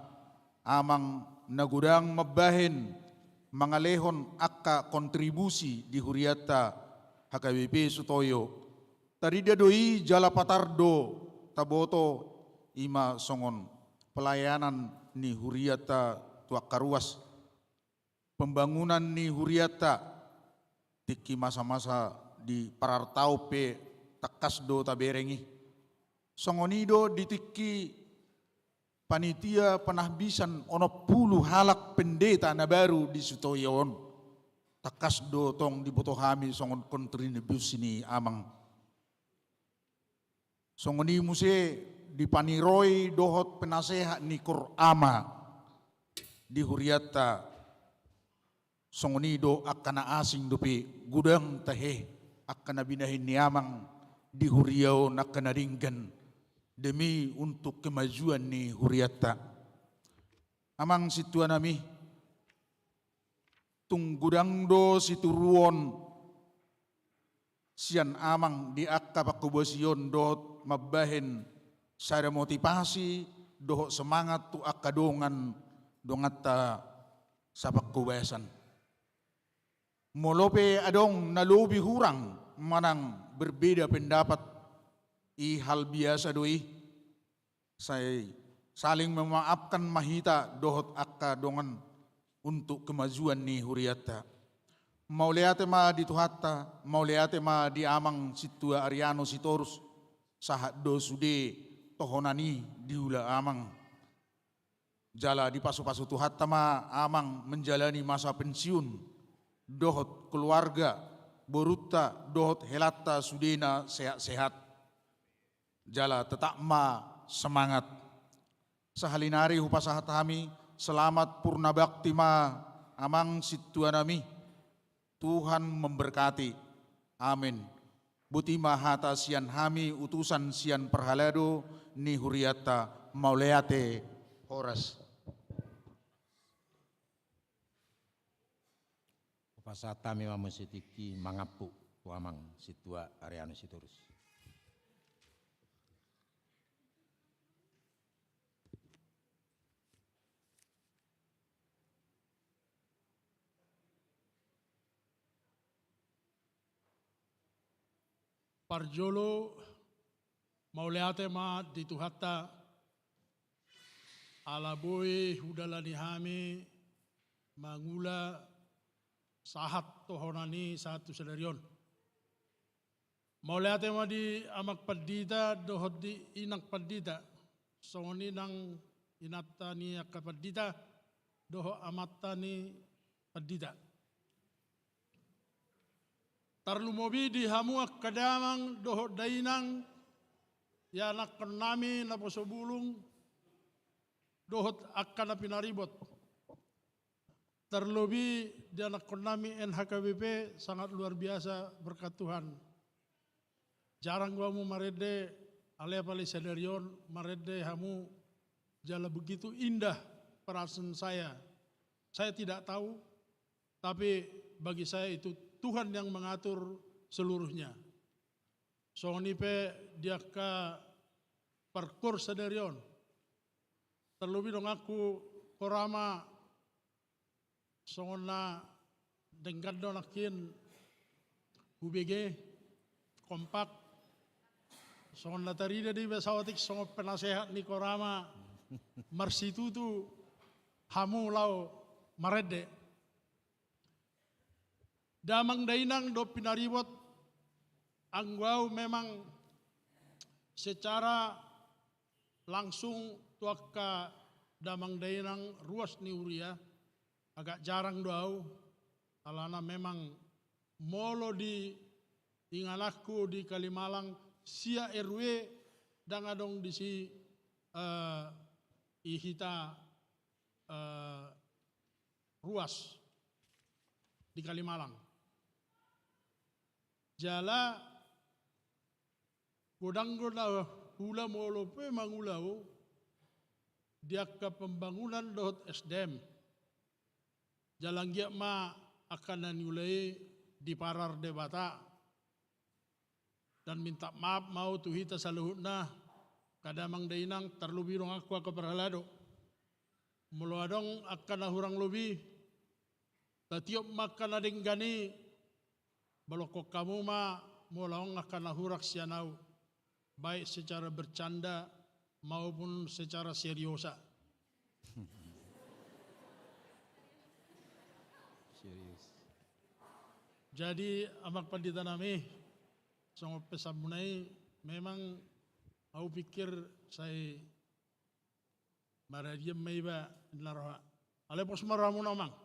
amang nagudang mabahin mangalehon akka kontribusi di huriata HKBP Sutoyo. Tadi dia doi jala patardo taboto ima songon pelayanan ni huriata tuak karuas pembangunan ni huriata tiki masa-masa di parartau pe takas do taberengi songonido ditiki panitia penahbisan ono puluh halak pendeta na baru di Sutoyon takas do tong dibutuhami songon kontribusi ni amang songoni muse dipaniroi dohot penasehat ni Qur'ama di huriata songonido akana asing dopi gudang tahe akana binahin niamang di huriau nakana ringgan demi untuk kemajuan ni huriata amang situan nami tung gudang do situruon sian amang di akka pakubosion dohot mabahin saya motivasi dohot semangat tu akadongan dongata sapak kubasan molope adong nalobi hurang manang berbeda pendapat i hal biasa doi saya saling memaafkan mahita dohot akadongan untuk kemajuan ni huriata mau lihat ma di tuhata mau lihat ma di amang situa Ariano Sitorus sahat do sude tohonani diula amang jala di pasu-pasu tuhat tama amang menjalani masa pensiun dohot keluarga boruta dohot helata sudena sehat-sehat jala tetap ma semangat sahalinari hupasahat kami selamat purna bakti ma amang situanami Tuhan memberkati amin Butima hata sian hami utusan sian perhalado ni huriata mauleate horas. Pasata memang mesitiki mangapu tuamang situa Ariano Sitorus. Parjolo mauleate ma dituhatta alaboi hudalani hami mangula sahat tohonani satu sedarion. Mauleate ma di amak padita dohot di inak padita songoni nang inatta ni akapadita doho amatta ni padita. Tarlumobi di hamuak kadamang doho dainang ya nakon nami na posobulung dohot akan na pinaribot. Terlebih di anak nami NHKBP sangat luar biasa berkat Tuhan. Jarang gua mau marede alea pali sedarion marede hamu jala begitu indah perasaan saya. Saya tidak tahu, tapi bagi saya itu Tuhan yang mengatur seluruhnya. Songonipe dia ka parkur sedarion. Terlebih dong aku korama songona dengkado nakin UBG kompak. Songon latarida di besawatik songo penasehat ni korama marsitutu hamu lau marede. Damang dainang do pinaribot anggau memang secara langsung tuaka damang dainang ruas ni uria agak jarang doau alana memang molo di inganakku di Kalimalang sia RW dangadong di si ihita ruas di Kalimalang. Jala godang-godang hula molo pe mangulau dia ke pembangunan dot SDM. Jalan giak ma akan nanulai di parar debata dan minta maaf mau tuhita saluhutna kadamang dainang terlebih rong aku perhalado. Mulu adong akan hurang lebih tatiop makan adeng gani balokok kamu ma mulong akan hurak sianau baik secara bercanda maupun secara seriosa. Jadi amak pandita nami sama pesamunai memang aku pikir saya maradiam maiba naroha. Ale pos maramu namang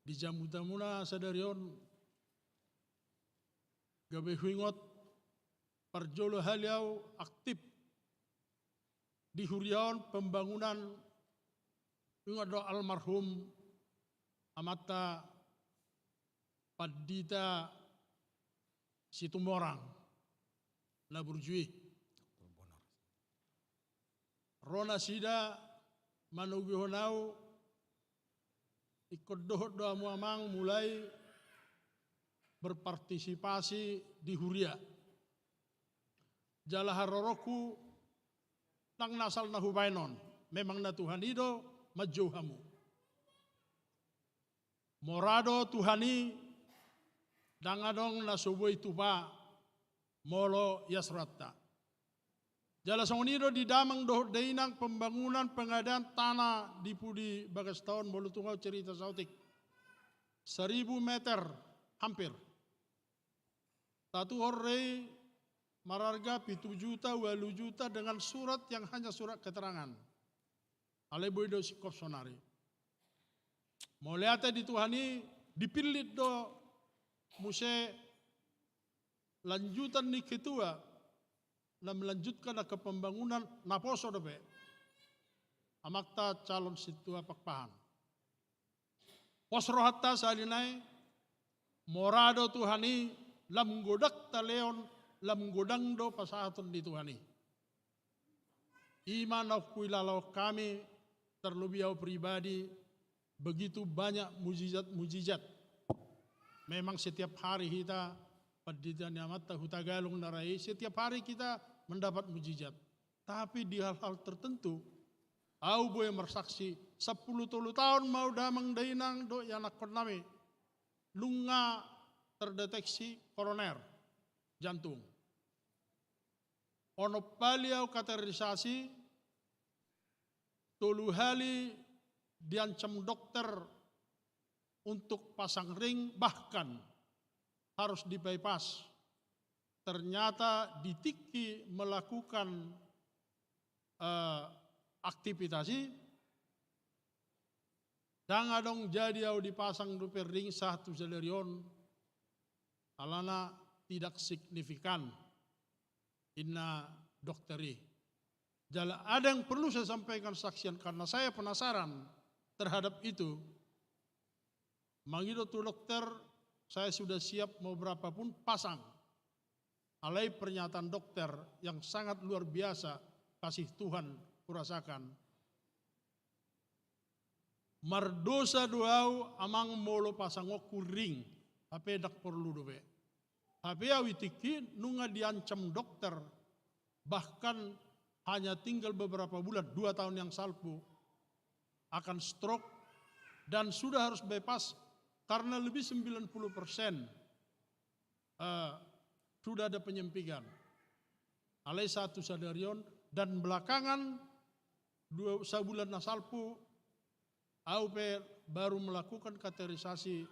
di jamutamuna sadarion gabe huingot parjolo haliau aktif di huriaon pembangunan ingat do almarhum amata Padita Situmorang na burjui Rona sida manugi honau ikut dohot doa muamang mulai berpartisipasi di huria. Jala haroroku nang nasal na hubainon memang na Tuhan ido majuhamu. Morado Tuhani dangadong na subuhi tupa molo yasratta. Jala songonido di damang dohot dainang pembangunan pengadaan tanah di Pudi bagas tahun molo tungau cerita sautik 1000 meter hampir. Tatu horrei mararga 7 juta 8 juta dengan surat yang hanya surat keterangan. Aleboido sikop sonari. Moliate di Tuhani dipilih do muse lanjutan ni ketua na melanjutkan ke pembangunan naposo dope amakta calon situa pakpahan posrohatta salinai morado Tuhani lam godak taleon lam godang do pasahaton di Tuhani iman of kuilalau kami terlebih pribadi begitu banyak mujizat memang setiap hari kita Padita Niamata Hutagalung Narai setiap hari kita mendapat mujizat. Tapi di hal-hal tertentu au boy mersaksi 10 tahun mau damang dainang do yanak nami lunga terdeteksi koroner jantung. Ono paliau katerisasi tolu hali diancam dokter untuk pasang ring bahkan harus di bypass. Ternyata ditiki melakukan aktivitas dangadong jadi au dipasang duper ring satu selerion alana tidak signifikan inna dokteri. Jala ada yang perlu saya sampaikan saksian karena saya penasaran terhadap itu. Mangido tu dokter, saya sudah siap mau berapapun pasang. Alai pernyataan dokter yang sangat luar biasa, kasih Tuhan kurasakan. Mardosa doau amang molo pasango kuring, tapi dak perlu dobe. Tapi awitiki nunga diancam dokter, bahkan hanya tinggal beberapa bulan, 2 tahun yang salpu, akan stroke dan sudah harus bypass. Karena lebih 90% sudah ada penyempigan. Alai satu sadarion dan belakangan sebulan nasalpu AUP baru melakukan kategorisasi,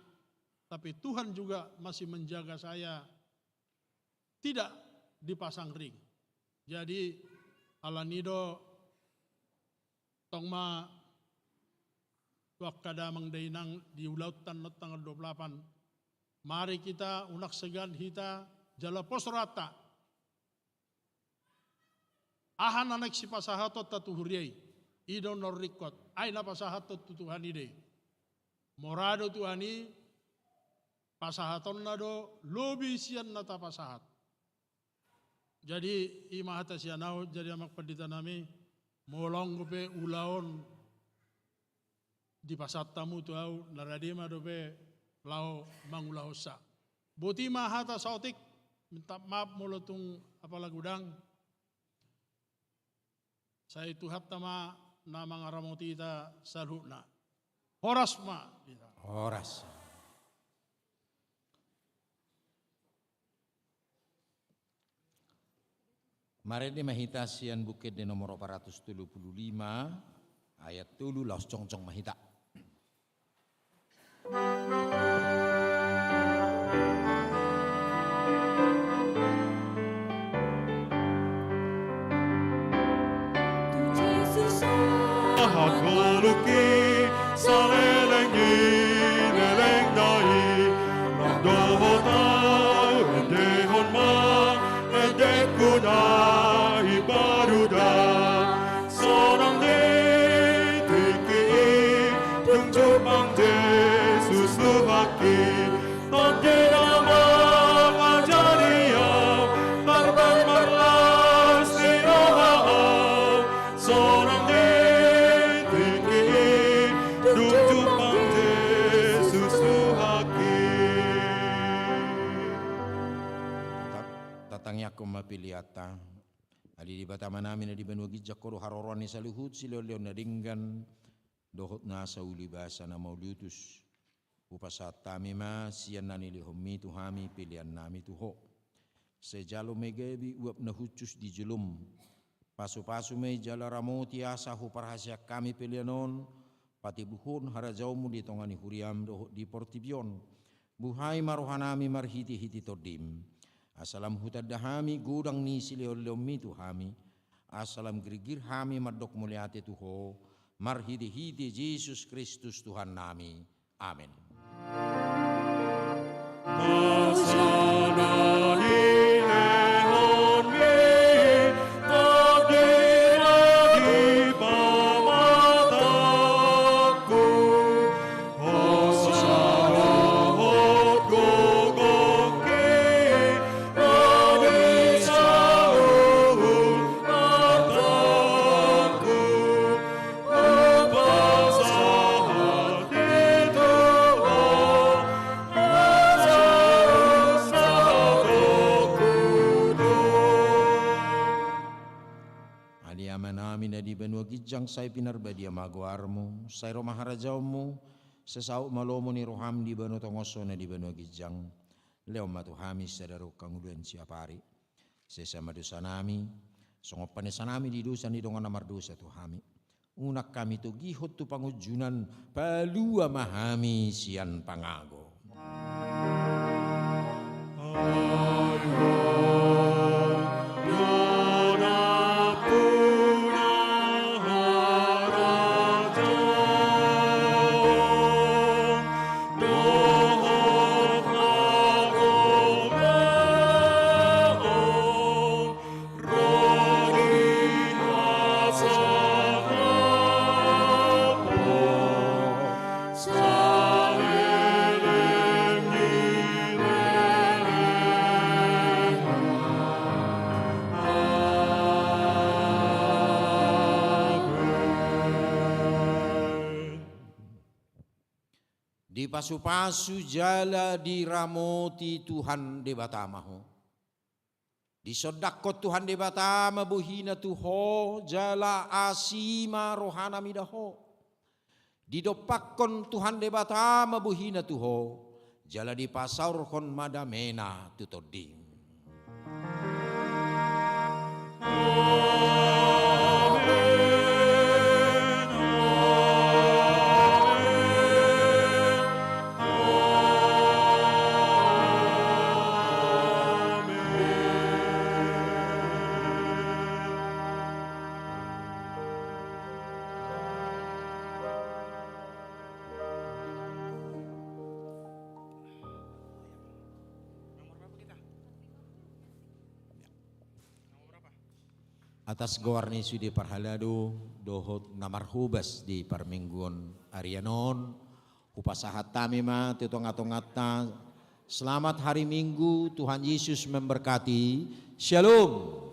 tapi Tuhan juga masih menjaga saya tidak dipasang ring. Jadi alanido tongma wakada mangdainang di ulautan tanggal 28. Mari kita unak segan hita jala pos rata. Ahan anak si pasahato tatuhuriai. Ido norikot. Aina pasahato tutuhan ide. Morado tuhani pasahaton nado lobi sian nata pasahat. Jadi imahata sianau jadi amak pendeta nami molong gope ulaon di pasat tamu tu au naradima dope lao mangulahosa. Boti mahata sautik minta maaf molotung apalah gudang. Saya tuhat tama nama ngaramoti ita salhuna. Horas ma. Horas. Mari di mahita sian bukit di nomor 475 ayat 3 laos congcong mahita. Hakuluki salelengi lelengdai Nagdohotau edehon ma edekuna ibaruda Sonang de tiki tunjupang Yesus luhaki Tante nama ajaria Barban marlas dinohao Sonang de tatangnya ko mapiliata ali di batama namin na di benua gijak ko haroron ni saluhut silo na dinggan dohot na sa ulibasa na maudutus upasat tami ma siyan na nilihumi tuhami pilihan nami tuho sejalo megebi uap na hucus di jelum pasu-pasu me jala ramoti asa hu parhasya kami pilihanon pati buhun harajaumu di tongani huriam dohot di portibion buhai marohanami marhiti-hiti todim asalam hutadahami gudang ni siliomi tuhami asalam gerigir hami madok muliate tuho marhiti-hiti Yesus Kristus Tuhan nami amin. Jang say pinarbadia maguarmu, say romaharajamu, sesau malomo ni roham di banu tongoso na di banu gijang, leo matuhami sadaro kanguduan siapari, sesama dosa nami, songop panesa nami di dosa ni dongan namar dosa tuhami, unak kami tu gihot tu pangujunan, palua mahami sian pangago. Di pasu-pasu jala diramoti Tuhan de batamaho. Di sodakot Tuhan de batama buhina tuho jala asima rohana midaho. Di dopakon Tuhan de batama buhina tuho jala di pasaur kon madamena tutoding. Atas goarni sudi parhalado dohot namarhubas di parmingguan Arianon upasahat tamima titongat-tongatna. Selamat hari Minggu, Tuhan Yesus memberkati. Shalom.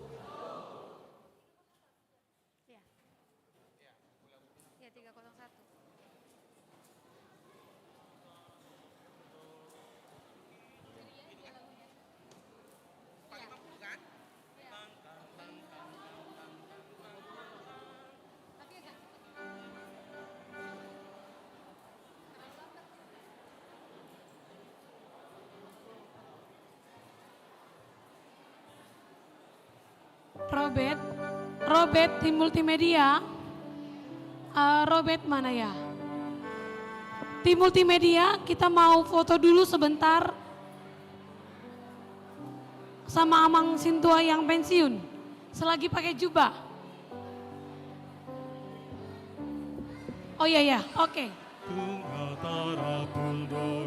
Robert tim multimedia, Robert mana ya? Tim multimedia kita mau foto dulu sebentar sama Amang Sintua yang pensiun, selagi pakai jubah. Oh iya ya, oke. Tungatara pundo